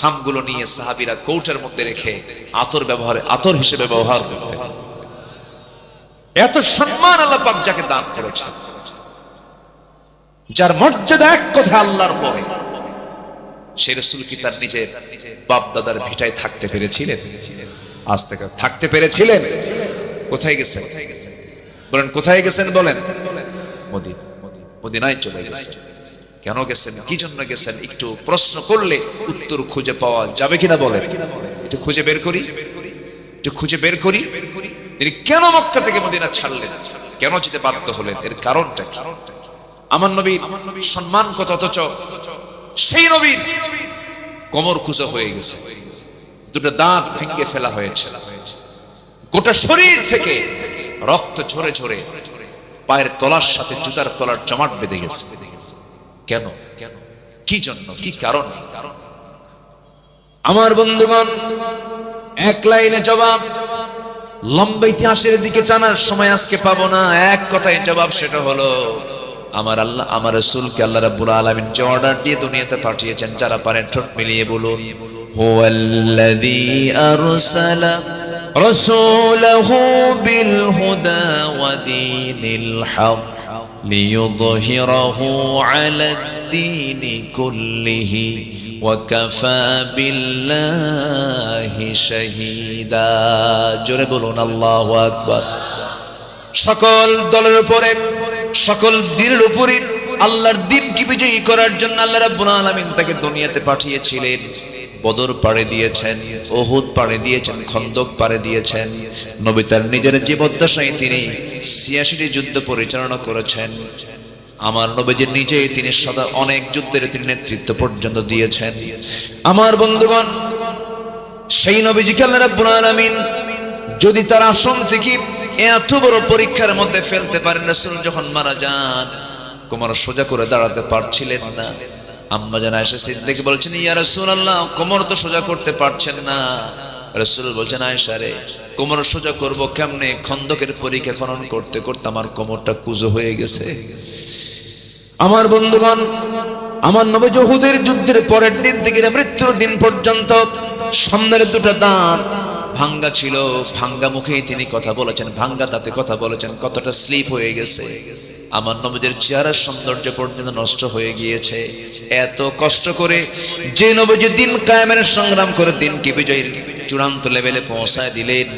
ঘামগুলো নিয়ে সাহাবীরা কৌটার মধ্যে রেখে আতর হিসেবে ব্যবহার করতেন। এত সম্মান আল্লাহ পাক যাকে দান করেছেন, যার মর্যাদা এক কথা আল্লাহর পরে, সেই রাসূল কি তার নিজের বাপ দাদার ভিটায় থাকতে পেরেছিলেন? আজ থেকে থাকতে পেরেছিলেন? কোথায় গেছেন বলেন? কোথায় গেছেন বলেন? মদিনায় চলে গেছেন। কেন গেছেন? কি জন্য গেছেন? একটু প্রশ্ন করলে উত্তর খুঁজে পাওয়া যাবে কিনা বলেন? একটু খুঁজে বের করি, একটু খুঁজে বের করি। তিনি কেন মক্কা থেকে মদিনা ছাড়লেন? কেন যেতে বাধ্য হলেন? এর কারণটা কি? আমার নবীর সম্মান কত, অথচ সেই নবীর কোমর কুঁচো হয়ে গেছে, দুটো দাঁত ভেঙে ফেলা হয়েছে, গোটা শরীর থেকে রক্ত ঝরে ঝরে পায়ের তলার সাথে জুতার তলার জমাট বেঁধে গেছে। কেন? কি জন্য? কি কারণ? আমার বন্ধুগণ, এক লাইনে জবাব, লম্বা ইতিহাসের দিকে টানার সময় আজকে পাবো না। এক কথায় জবাব, সেটা হলো আমার আল্লাহ, আমার রাসূলকে আল্লাহ রাব্বুল আলামিন যে অর্ডার দিয়ে দুনিয়াতে পাঠিয়েছেন, যারা পারেন ঠোঁট মিলিয়ে বলুন, হুয়াল্লাযী আরসালা রাসূলাহু বিল হুদা ওয়া দীনিল হক লিইয়ুযহিরাহু আলাদ দীনি কুল্লিহি ওয়া কাফা বিল্লাহি শাহীদা। জোরে বলুন আল্লাহু আকবার। সকল দলের উপরে, সকল দিনের উপরে আল্লাহর দ্বীনকে বিজয়ী করার জন্য আল্লাহ রাব্বুল আলামিন তাকে দুনিয়াতে পাঠিয়েছিলেন। বদর পাড়ে দিয়েছেন, উহুদ পাড়ে দিয়েছেন, খন্দক পাড়ে দিয়েছেন। নবী তার নিজের জীবদ্দশায় তিনি ৮৬টি যুদ্ধ পরিচালনা করেছেন। আমার নবীজি নিজেই তিনি সদা অনেক যুদ্ধের তিনি নেতৃত্ব পর্যন্ত দিয়েছেন। আমার বন্ধুগণ, সেই নবীজিকে আল্লাহ রাব্বুল আলামিন যদি তার আসন থেকে এত বড় পরীক্ষার মধ্যে ফেলতে পারেন, রাসূল যখন মারা যান কোমর সোজা করে দাঁড়াতে পারছিলেন না। আম্মা জান আয়েশা সিদ্দিকা বলছেন, ইয়া রাসূলুল্লাহ, কোমর তো সোজা করতে পারছেন না। রাসূল বলছেন, আয়েশা রে, কোমর সোজা করব কেমনে? খন্দকের পরীক্ষা খনন করতে করতে আমার কোমরটা কুঁজো হয়ে গেছে। আমার বন্ধুগণ, আমার নবী উহুদের যুদ্ধের পরের দিন থেকে মৃত্যুর দিন পর্যন্ত সামনের দুটো দাঁত ভাঙ্গা ছিল। ভাঙ্গা মুখেই তিনি কথা বলেছেন, ভাঙ্গা দাঁতে কথা বলেছেন। কতটা স্লিপ হয়ে গেছে, আমার নবীদের চেহারার সৌন্দর্য পর্যন্ত নষ্ট হয়ে গিয়েছে। এত কষ্ট করে যে নবীজি দিন কায়েমের সংগ্রাম করে দিনকে বিজয়ের চূড়ান্ত লেভেলে পৌঁছায় দিলেন,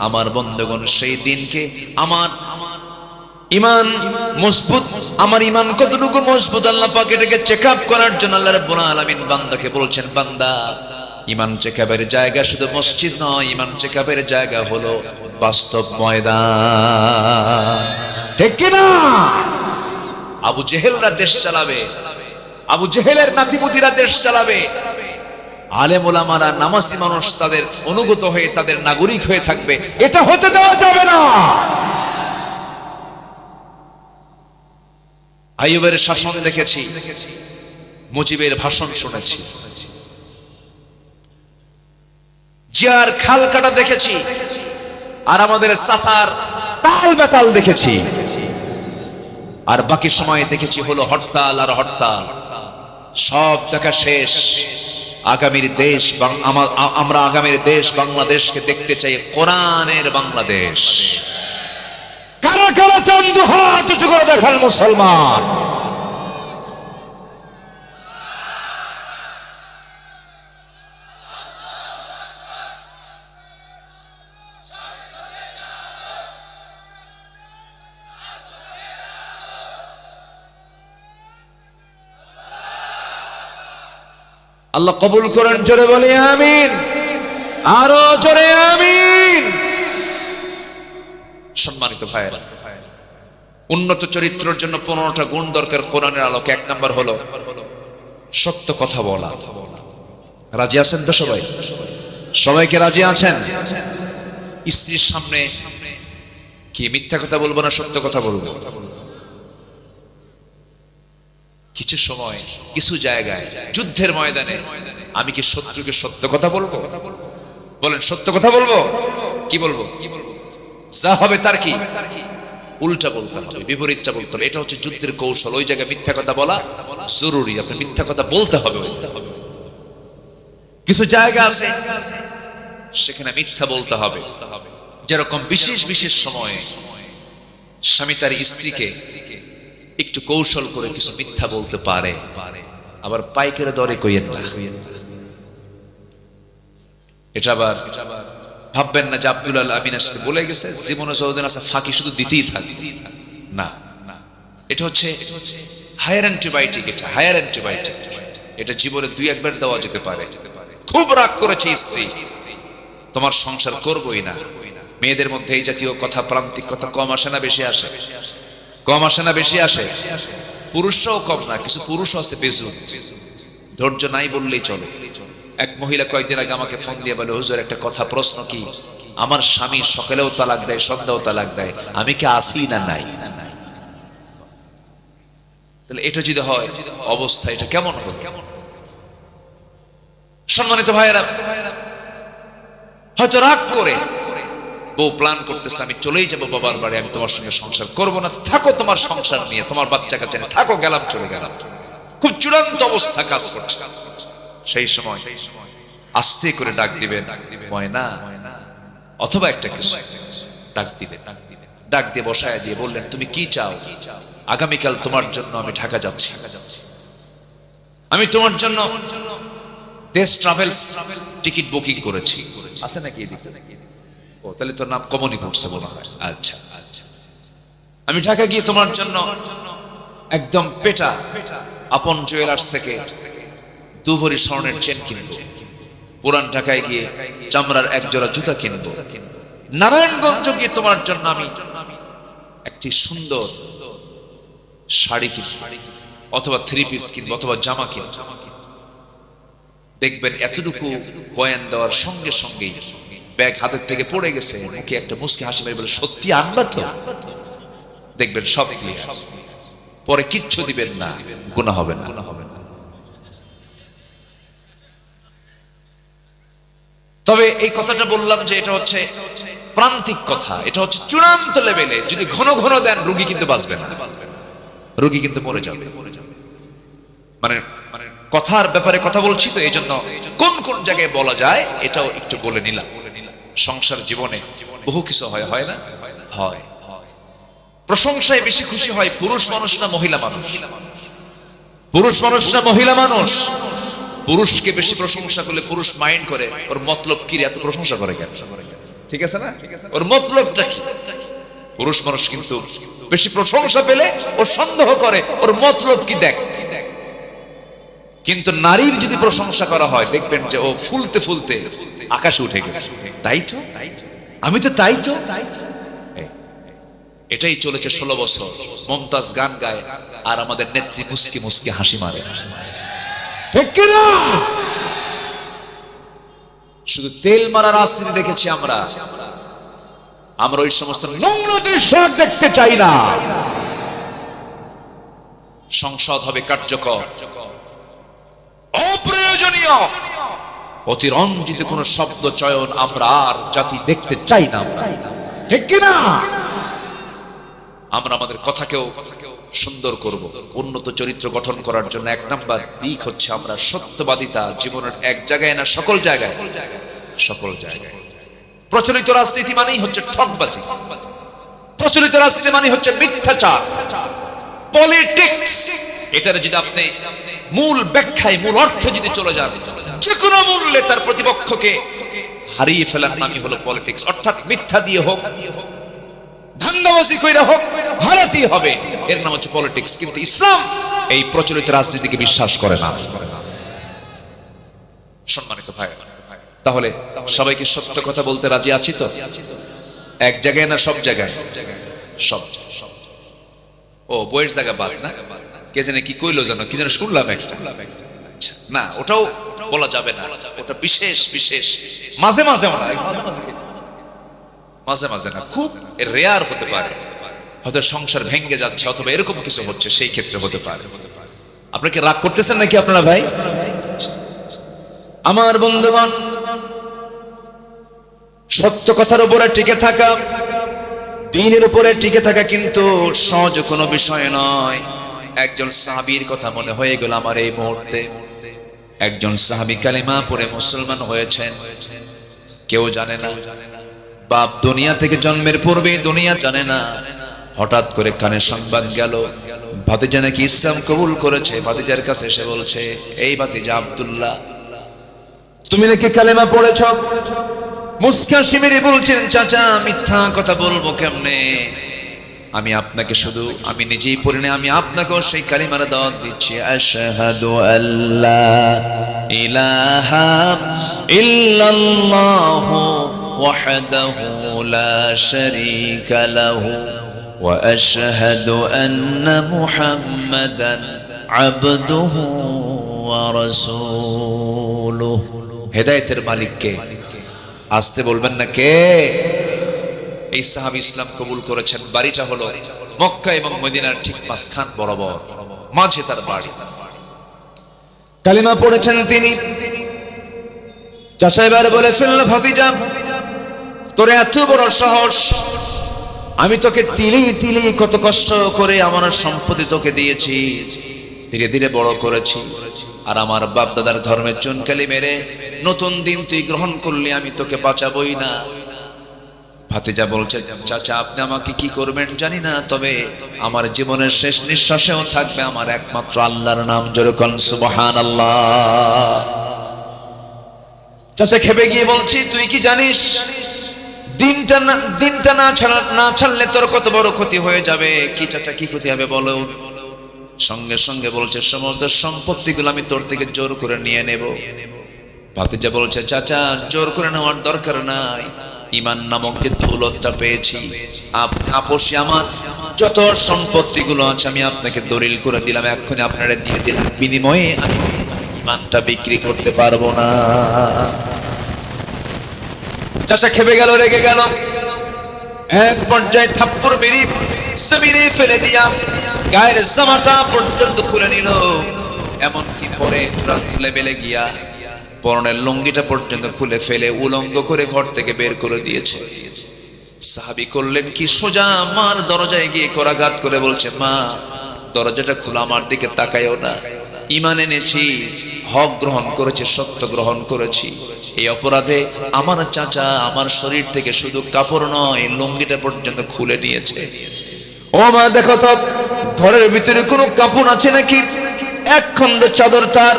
আমার বন্ধুগণ, সেই দিনকে আমার ইমান মজবুত, আমার ইমান কতটুকু মজবুত আল্লাহ পাক এটাকে চেক আপ করার জন্য আল্লাহ রাব্বুল আলামিন বান্দাকে বলছেন, বান্দা, ইমান চেকআপের জায়গা শুধু মসজিদ নয়, ইমান চেকআপের জায়গা হলো বাস্তব ময়দান। ঠিক কি না? আবু জেহেলরা দেশ চালাবে, আবু জেহেলের নাতিপুতিরা দেশ চালাবে, আলেম ওলামারা নামাজি মানুষ তাদের অনুগত হয়ে তাদের নাগরিক হয়ে থাকবে। এটা হতে দেওয়া যাবে না। আইয়ুবের শাসন দেখেছি, মুজিবের ভাষণ শুনেছি, জিয়ার খাল কাটা দেখেছি, আর আমাদের চাচার তাল বেতাল দেখেছি, আর বাকি সময় দেখেছি হলো হরতাল আর হরতাল। সব দেখা শেষ। আগামীর দেশ, আমরা আগামীর দেশ বাংলাদেশকে দেখতে চাই কোরআনের বাংলাদেশ। কারা কারা চান দুহাত উঁচু করে দেখান মুসলমান? আল্লাহ কবুল করেন, জোরে বলি আমিন, আরো জোরে আমিন। সম্মানিত ভাইয়েরা, উন্নত চরিত্রের জন্য 15টা গুণ দরকার কোরআনের আলোকে। 1 নাম্বার হলো সত্য কথা বলা। রাজি আছেন তো সবাই? সবাইকে রাজি আছেন? স্ত্রীর সামনে কি মিথ্যা কথা বলবো না সত্য কথা বলবো? কিছু সময় কিছু জায়গায় যুদ্ধের ময়দানে আমি কি শত্রুকে সত্য কথা বলবো? বলেন, সত্য কথা বলবো? কি বলবো? যা হবে তার কি উল্টা বলতে হবে, বিপরীতটা বলতে হবে। এটা হচ্ছে যুদ্ধের কৌশল। ওই জায়গায় মিথ্যা কথা বলা জরুরি, আপনি মিথ্যা কথা বলতে হবে। কিছু জায়গা আছে সেখানে মিথ্যা বলতে হবে। যেরকম বিশেষ বিশেষ সময়ে স্বামী তার স্ত্রীকে একটু কৌশল করে কিছু মিথ্যা বলতে পারে, আবার পাইকারি দরে কইয়েন না। এটা আবার ভাববেন না যে আব্দুল আল আমিন আসতে বলে গেছে জীবনে যতদিন আছে ফাঁকি শুধু দিতেই থাকে। না, এটা হচ্ছে হায়ার অ্যান্টিবায়োটিক। এটা হায়ার অ্যান্টিবায়োটিক। এটা জীবনে 2-1 বার দেওয়া যেতে পারে। খুব রাগ করেছে স্ত্রী, তোমার সংসার করবই না। মেয়েদের মধ্যে এই জাতীয় কথা, প্রান্তিক কথা কম আসে না বেশি আসে? কম আসে না বেশি আসে? পুরুষরাও কম না, কিছু পুরুষও আছে বেজুত, ধৈর্য নাই বললেই চলে। এক মহিলা কয়েকদিন আগে আমাকে ফোন দিয়ে বলে, হুজুর একটা কথা, প্রশ্ন কি, আমার স্বামী সকালেও তালাক দেয়, সন্ধ্যাও তালাক দেয়, আমি কি আসি না নাই? তাহলে এটা যদি হয় অবস্থা এটা কেমন হবে? সম্মানিত ভাইয়েরা, হয়তো রাগ করে বউ প্ল্যান করতেছে আমি চলেই যাবো বাবার বাড়ি, আমি তোমার সঙ্গে সংসার করবো না, থাকো তোমার সংসার নিয়ে, তোমার বাচ্চা কাচ্চা নিয়ে থাকো, গেলাম চলে গেলাম। খুব চূড়ান্ত অবস্থা কাজ করছে। সেই সময় আস্তে করে ডাক দিবেন, ময়না, অথবা একটা কিছু ডাক দিবেন, ডাক দিয়ে বসায় দিয়ে বললেন, তুমি কি চাও? আগামীকাল তোমার জন্য আমি ঢাকা যাচ্ছি, আমি তোমার জন্য দেশ ট্রাভেলস টিকিট বুকিং করেছি। আছে নাকি এদিকে? ও, তাহলে তোর নাম কমনই পড়ছে মনে হয়। আচ্ছা, আমি ঢাকা গিয়ে তোমার জন্য একদম পেটা আপন জুয়েলার্স থেকে 2 ভরি স্বর্ণের চেন কিনবো, পুরান ঢাকায় গিয়ে চামড়ার 1 জোড়া জুতা কিনবো, নারায়ণগঞ্জ গিয়ে তোমার জন্য আমি একটি সুন্দর শাড়ি কিনবো, অথবা 3 পিস কিনবো, অথবা জামা কিনবো। দেখবেন এতটুকু বয়ান দেওয়ার সঙ্গে সঙ্গেই ব্যাগ হাতের থেকে পড়ে গেছে, মুখে একটা মুস্কি হাসি মেরে বলে, সত্যি আনবা তো? দেখবেন সব ক্লিয়ার। পরে কিচ্ছু দিবেন না, গুনাহ হবে না। তবে এই কথাটা বললাম যে এটা হচ্ছে প্রান্তিক কথা, এটা হচ্ছে চূড়ান্ত লেভেলে। যদি ঘন ঘন দেন রোগী কিন্তু বাঁচবে না, রোগী কিন্তু মরে যাবে। মানে কথার ব্যাপারে কথা বলছি তো, এই জন্য কোন কোন জায়গায় বলা যায় এটাও একটু বলে নিলাম। সংসার জীবনে বহু কিছু হয়, হয় না? হয়। প্রশংসায় বেশি খুশি হয় পুরুষ মানুষ না মহিলা মানুষ? পুরুষ মানুষ না মহিলা মানুষ? পুরুষকে বেশি প্রশংসা করলে পুরুষ মাইন্ড করে, ওর মতলব কি রে, এত প্রশংসা করে কেন? ঠিক আছে না? ওর মতলবটা কি? পুরুষ মানুষ কিন্তু বেশি প্রশংসা পেলে ও সন্দেহ করে ওর মতলব কি দেখ। কিন্তু নারীর যদি প্রশংসা করা হয় দেখবেন যে ও ফুলতে ফুলতে আকাশে উঠে গেছে। তাই তো, আমি তো তাই তো। এটাই চলেছে 16 বছর। মমতাজ গান গায় আর আমাদের নেত্রী মুস্কি মুস্কি হাসি মারে। শুধু তেল মারা রাজনীতি দেখেছি আমরা। আমরা ওই সমস্ত নোংরা দৃশ্য দেখতে চাই না। সংসদ হবে কার্যকর, অপ্রয়োজনীয় অতিরঞ্জিত কোন শব্দ চয়ন আমরা আর জাতি দেখতে চাই না। ঠিক কিনা? আমরা আমাদের কথাকেও সুন্দর করব। উন্নত চরিত্র গঠন করার জন্য 1 নাম্বার দিক হচ্ছে আমরা সত্যবাদিতা জীবনের এক জায়গায় না সকল জায়গায়, সকল জায়গায়। প্রচলিত রাজনীতি মানেই হচ্ছে ঠকবাজি, প্রচলিত রাজনীতি মানে হচ্ছে মিথ্যাচার, পলিটিক্স। এটার যদি আপনি মূল ব্যাখ্যায় মূল অর্থে যদি চলে যান, যে কোনো মূল্যে তার প্রতিপক্ষকে হারিয়ে ফেলার নামই হলো পলিটিক্স। অর্থাৎ মিথ্যা দিয়ে হোক, ধান্দাবাজি কইরা হোক, হারাতেই হবে, এর নাম হচ্ছে পলিটিক্স। কিন্তু ইসলাম এই প্রচলিত রাজনীতিকে বিশ্বাস করে না। সম্মানিত ভাই, তাহলে সবাইকে সত্য কথা বলতে রাজি আছি তো? এক জায়গায় না সব জায়গায়? সব। ও বইয়ের জায়গা বাদ না? কে জানে কি কইলো জানো, কি যেন শুনলাম একটা। আচ্ছা, না ওটাও বলা যাবে না, ওটা বিশেষ বিশেষ মাঝে মাঝে মাঝে মাঝে না, খুব রেয়ার হতে পারে, হয়তো সংসার ভেঙে যাচ্ছে অথবা এরকম কিছু হচ্ছে, সেই ক্ষেত্রে হতে পারে। আপনাকে রাগ করতেছেন নাকি আপনারা ভাই? আমার বন্ধুগণ, সত্য কথার উপরে টিকে থাকা, দ্বীনের উপরে টিকে থাকা কিন্তু সহজ কোনো বিষয় নয়। একজন সাহাবীর কথা মনে হয়ে গেল আমার এই মুহূর্তে। একজন সাহাবী কালিমা পড়ে মুসলমান হয়েছেন, কেউ জানে না। বাপ দুনিয়া থেকে জন্মের পূর্বে দুনিয়া জানে না, হঠাৎ করে কানে সংবাদ গেল ভাতিজা নাকি ইসলাম কবুল করেছে। ভাতিজার কাছে এসে বলছে, এই ভাতিজা আব্দুল্লাহ, তুমি নাকি কালেমা পড়েছ? মুস্কা শিবিরে বলছেন, চাচা মিথ্যা কথা বলবো কেমনে, আমি আপনাকে শুধু, আমি নিজেই পড়ি না, আমি আপনাকেও সেই কালিমার দাওয়াত দিচ্ছি। আশহাদু আল্লা ইলাহা ইল্লাল্লাহু ওয়াহদাহু লা শারীকা লাহু ওয়া আশহাদু আন্না মুহাম্মাদান আবদুহু ওয়া রাসূলুহু। হেদায়েতের মালিক কে? আসতে বলবেন না কে? এই সাহাবী ইসলাম কবুল করেছেন। বাড়িটা হলো মক্কা এবং মদিনার ঠিক মাঝখান বরাবর, মাঝে তার বাড়ি। কালিমা পড়েছেন তিনি। চাচা এবার বলে ফেলল, ভাতিজা তোর এত বড় সাহস, আমি তোকে তিলি তিলি কত কষ্ট করে আমার সম্পত্তি তোকে দিয়েছি, ধীরে ধীরে বড় করেছি, আর আমার বাপ দাদার ধর্মের চুনকালি মেরে নতুন দিন তুই গ্রহণ করলি, আমি তোকে বাঁচাবই না। ভাতিজা বলছে, চাচা আপনি আমাকে কি করবেন জানি না, তবে আমার জীবনের শেষ নিঃশ্বাসেও থাকবে আমার একমাত্র আল্লাহর নাম। জোরে কোন সুবহানাল্লাহ। চাচা খেপে গিয়ে বলছি, তুই কি জানিস দিনটা না ছাড়লে তোর কত বড় ক্ষতি হয়ে যাবে? কি চাচা, কি ক্ষতি হবে বলো? সঙ্গে সঙ্গে বলছে, সমস্ত সম্পত্তিগুলো আমি তোর থেকে জোর করে নিয়ে নেব। ভাতিজা বলছে, চাচা জোর করে নেওয়ার দরকার নাই, ঈমান নামক যে দৌলতটা পেয়েছি, আপসি আমার যত সম্পত্তিগুলো আছে আমি আপনাকে দলিল করে দিলাম, এক্ষুনি আপনারা দিয়ে দিলাম, বিনিময়ে আমি ঈমানটা বিক্রি করতে পারবো না। চাচা খেপে গেল, রেগে গেল, এক পর্যায়ে থাপ্পড় মেরে জমিনে ফেলে দিয়া গায়ের জামাটা পর্যন্ত খুলে নিল, এমনকি পরে চূড়ান্ত লেভেলে গিয়া পরনের লুঙ্গিটা পর্যন্ত খুলে ফেলে উলঙ্গ করে ঘর থেকে বের করে দিয়েছে। সাহাবী করলেন কি, সোজা মার দরজায় গিয়ে করাঘাত করে বলছে, মা দরজাটা খোলা, আমার দিকে তাকায়ও না, ঈমান এনেছি, হক গ্রহণ করেছি, সত্য গ্রহণ করেছি, এই অপরাধে আমার চাচা আমার শরীর থেকে শুধু কাপড় নয় লুঙ্গিটা পর্যন্ত খুলে নিয়েছে। ও মা দেখো তো ঘরের ভিতরে কোনো কাপড় আছে নাকি? এক খন্ড চাদর তার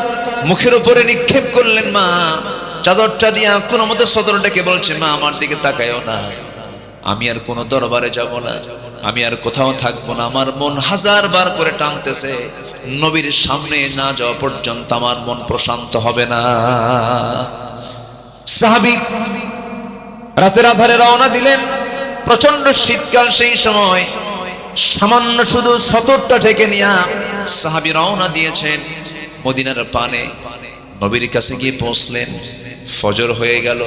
মুখের উপরে নিক্ষেপ করলেন। মা চাদরটা দিয়া কোনো মতো সদর ডেকে বলছে, মা আমার দিকে তাকায়ও না, আমি আর কোনো দরবারে যাব না, আমি আর কোথাও থাকবো না, আমার মন হাজার বার করে টানতেছে, নবীর সামনে না যাওয়া পর্যন্ত আমার মন প্রশান্ত হবে না। সাহাবী রাতের আধারে রওনা দিলেন। প্রচন্ড শীতকাল, সেই সময় সামান্য শুধু সতরটা ঢেকে নিয়া সাহাবী রওনা দিয়েছেন মদিনার পানে। নবীর কাছে গিয়ে পৌঁছলেন, ফজর হয়ে গেল,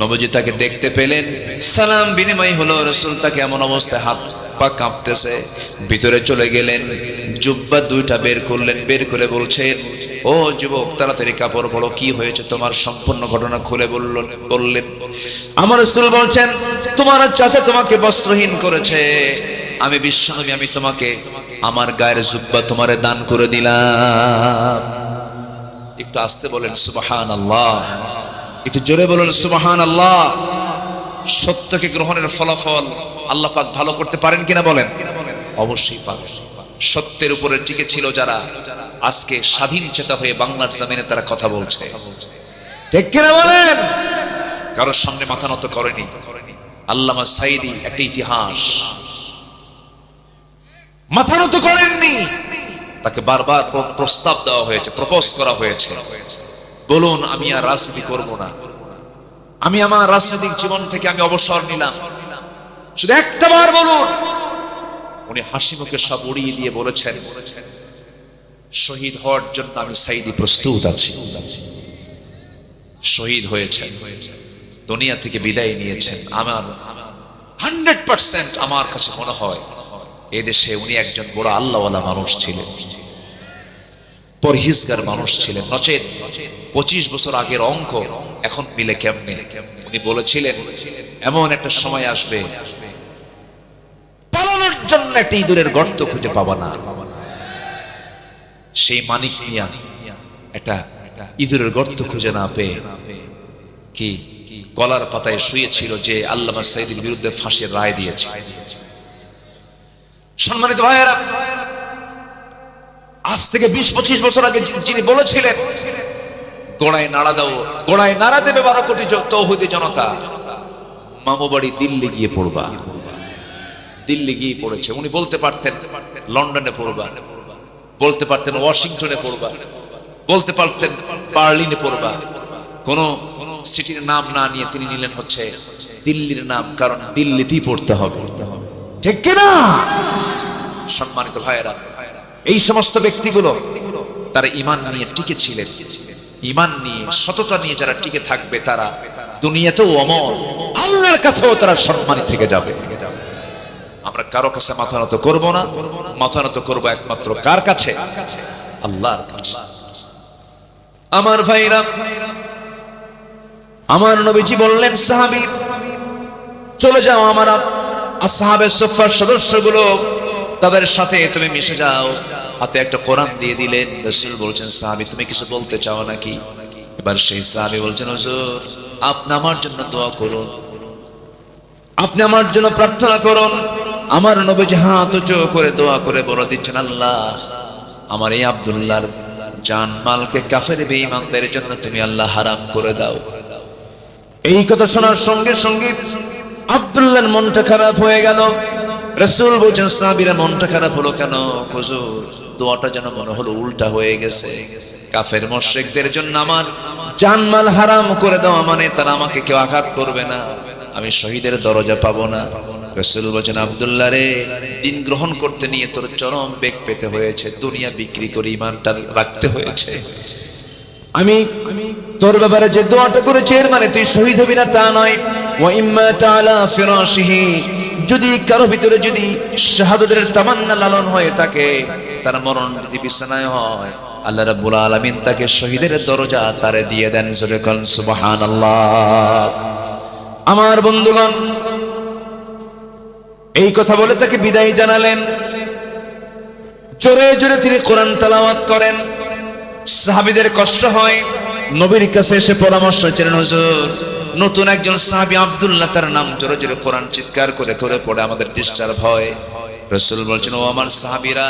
নবীজি তাকে দেখতে পেলেন, সালাম বিনিময় হলো। রাসূল তাকে এমন অবস্থায় হাত পা কাঁপতেছে, ভিতরে চলে গেলেন, জুব্বা দুইটা বের করলেন, বের করে বলছেন, ও যুবক তাড়াতাড়ি কাপড় পরো, কি হয়েছে তোমার? সম্পূর্ণ ঘটনা খুলে বললেন। আমার রাসূল বলছেন, তোমার চাচা তোমাকে বস্ত্রহীন করেছে, আমি বিশ্বনবী, আমি তোমাকে আমার গায়ের জুব্বা তোমারে দান করে দিলাম। একটু আস্তে বলেন সুবহানাল্লাহ, একটু জোরে বলেন সুবহানাল্লাহ। সত্যকে গ্রহণের ফলাফল আল্লাহ পাক ভালো করতে পারেন কিনা বলেন? অবশ্যই পারেন। সত্যের উপরে টিকে ছিল যারা, আজকে স্বাধীন চেতা হয়ে বাংলার জমিনে তারা কথা বলছে, ঠিক কিনা বলেন? কারোর সামনে মাথা নত করেনি। আল্লামা সাঈদী একটা ইতিহাস, মাথা নত করেননি, তাকে বারবার প্রস্তাব দেওয়া হয়েছে, প্রপোজ করা হয়েছে, বলুন আমি আর রাজনীতি করব না, আমি আমার রাজনৈতিক জীবন থেকে আমি অবসর নিলাম, শুধু একটা বার বলুন। উনি হাসি মুখে সব উড়িয়ে দিয়ে বলেছেন, শহীদ হওয়ার জন্য আমি সাইদি প্রস্তুত আছি। শহীদ হয়েছেন, দুনিয়া থেকে বিদায় নিয়েছেন। আমার 100% আমার কাছে মনে হয় এদেশে উনি একজন বড় আল্লাহওয়ালা মানুষ ছিলেন, পরহেজগার মানুষ ছিলেন। নচেত 25 বছর আগের অঙ্ক এখন মিলে কেমনে? উনি বলেছিলেন এমন একটা সময় আসবে পালানোর জন্য একটা ইঁদুরের গর্ত খুঁজে পাবা না। সেই মানিক মিয়া একটা ইঁদুরের গর্ত খুঁজে না পেয়ে কি গলার পাতায় শুয়েছিল যে আল্লামা সাইদির বিরুদ্ধে ফাঁসির রায় দিয়েছে। সম্মানিত ভাইয়েরা, আজ থেকে 20-25 বছর আগে যিনি বলেছিলেন গোড়ায় নাড়া দাও, গোড়ায় নাড়া দেবে 12 কোটি তৌহিদি জনতা, মামু বাড়ি দিল্লি গিয়ে পড়বা, দিল্লি গিয়ে পড়েছে। উনি বলতে পারতেন লন্ডনে পড়বা, বলতে পারতেন ওয়াশিংটনে পড়বা, বলতে পারতেন বার্লিনে পড়বা। কোন সিটির নাম না নিয়ে তিনি নিলেন হচ্ছে দিল্লির নাম, কারণ দিল্লিতেই পড়তে হবে, ঠিক কিনা? সম্মানিত ভাইয়েরা, এই সমস্ত ব্যক্তিগুলো তারা ঈমান নিয়ে টিকে ছিলেন। ঈমান নিয়ে, সততা নিয়ে যারা টিকে থাকবে তারা দুনিয়াতেও অমর, আল্লাহর কাছেও তারা সম্মানী থেকে যাবে। আমরা কারো কাছে মাথা নত করবো না, মাথা নত করবো একমাত্র কার কাছে? আল্লাহর কাছে। আমার ভাইরা, আমার নবীজি বললেন সাহাবী চলে যাও, আমার আসহাবে সুফফার সদস্যগুলো তাদের সাথে তুমি মিশে যাও। হাতে একটা কোরআন দিয়ে দিলেন। রাসূল বলছেন সাহাবী তুমি কিছু বলতে চাও নাকি? এবার সেই সাহাবী বলছেন হুজুর আপনি আমার জন্য দোয়া করুন, আপনি আমার জন্য প্রার্থনা করুন। আমার নবীজি হাত উঁচু করে দোয়া করে বলে দিচ্ছেন আল্লাহ আমার এই আব্দুল্লাহর জান মালকে কাফের বেঈমানদের জন্য তুমি আল্লাহ হারাম করে দাও। এই কথা শোনার সঙ্গে সঙ্গে আব্দুল্লাহর মনটা খারাপ হয়ে গেল। রাসূল বলছেন সাহাবীরা মনটা খারাপ হলো কেন? হুজুর দোয়াটা যেন মনে হলো উল্টা হয়ে গেছে। কাফের মুশরিকদের জন্য আমার জানমাল হারাম করে দেওয়া মানে তারা আমাকে কেউ আঘাত করবে না, আমি শহীদের দরজা পাবো না। রাসূল বলছেন আব্দুল্লাহ রে, দিন গ্রহণ করতে নিয়ে তোর চরম বেগ পেতে হয়েছে, দুনিয়া বিক্রি করে ঈমানটা রাখতে হয়েছে। আমি তোর ব্যাপারে যে দোয়াটা করেছি এর মানে তুই শহীদ হবি না তা নয়। ওয়া ইম্মা তাআলা ফিরাশিহি, যদি কারো ভিতরে যদি শাহাদাতের তামান্না লালন হয়ে থাকে, তার মরণ যদি বিছানায় হয়, আল্লাহ রাব্বুল আলামিন তাকে শহীদের দরজা তারে দিয়ে দেন। জোরে বলেন সুবহানাল্লাহ। আমার বন্ধুগণ এই কথা বলে তাকে বিদায় জানালেন। জোরে জোরে তিনি কোরআন তেলাওয়াত করেন। সাহাবীদের কষ্ট হয়, নবীর কাছে এসে পরামর্শ চাইলেন হুজুর নতুন একজন সাহাবী আব্দুল্লাহ তার নাম জোরে জোরে কোরআন চিৎকার করে করে পড়ে আমাদের ডিস্টার্ব হয়। রাসূল বলছেন ও আমার সাহাবীরা,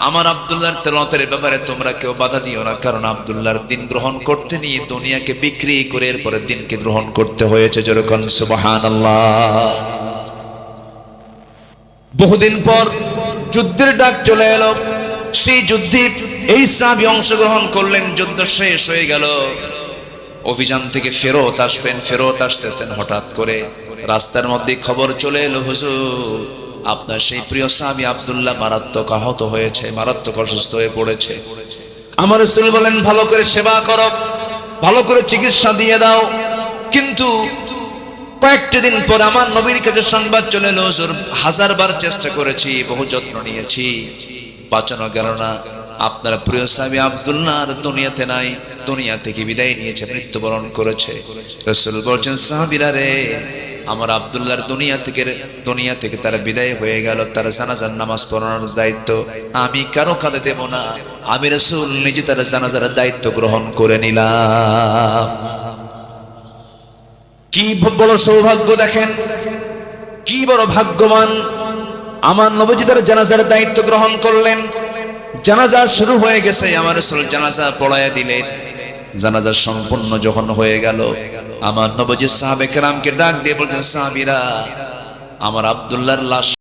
আমার আব্দুল্লাহর তেলাওয়াতের ব্যাপারে তোমরা কেউ বাধা দিও না, কারণ আব্দুল্লাহর দিন গ্রহণ করতে নিয়ে দুনিয়াকে বিক্রি করে এরপরে দিনকে গ্রহণ করতে হয়েছে। জোরে কোন সুবহানাল্লাহ। বহুদিন পর যুদ্ধের ডাক চলে এলো। সেই যুদ্ধে এই সাহাবী অংশগ্রহণ করলেন। যুদ্ধ শেষ হয়ে গেল, অভিযান থেকে ফেরত আসবেন, ফেরত আসতেছেন, হঠাৎ করে রাস্তার মধ্যে খবর চলে এলো হুজুর আপনার সেই প্রিয় সাহাবী আব্দুল্লাহ মারাত্মক আহত হয়েছে, মারাত্মক অসুস্থ হয়ে পড়েছে। আমার রাসূল বলেন ভালো করে সেবা করো, ভালো করে চিকিৎসা দিয়ে দাও। কিন্তু কয়েকটা দিন পর আমার নবীর কাছে সংবাদ চলে এলো হুজুর 1000 বার চেষ্টা করেছি, বহু যত্ন নিয়েছি, বাঁচানো গেল না। আপনার প্রিয় সাহাবী আব্দুল্লাহ আর দুনিয়াতে নাই, দুনিয়া থেকে বিদায় নিয়েছে, মৃত্যুবরণ করেছে। রাসূল বলছেন সাহাবীরা রে, আমার আব্দুল্লাহর দুনিয়া থেকে তার বিদায় হয়ে গেল, তার জানাজার নামাজ পড়ানোর দায়িত্ব আমি কারো কাঁধে দেব না, আমি রাসূল নিজে তার জানাজার দায়িত্ব গ্রহণ করে নিলাম। কি বড় সৌভাগ্য দেখেন, কি বড় ভাগ্যবান। আমার নবীজি তার জানাজার দায়িত্ব গ্রহণ করলেন। জানাজা শুরু হয়ে গেছে, আমার রাসূল জানাজা পড়ায়া দিলেন। জানাজা সম্পূর্ণ যখন হয়ে গেল, আমার নবীজি সাহাবে কেরামকে ডাক দিয়ে বলছেন সাহাবীরা, আমার আব্দুল্লাহর লাশ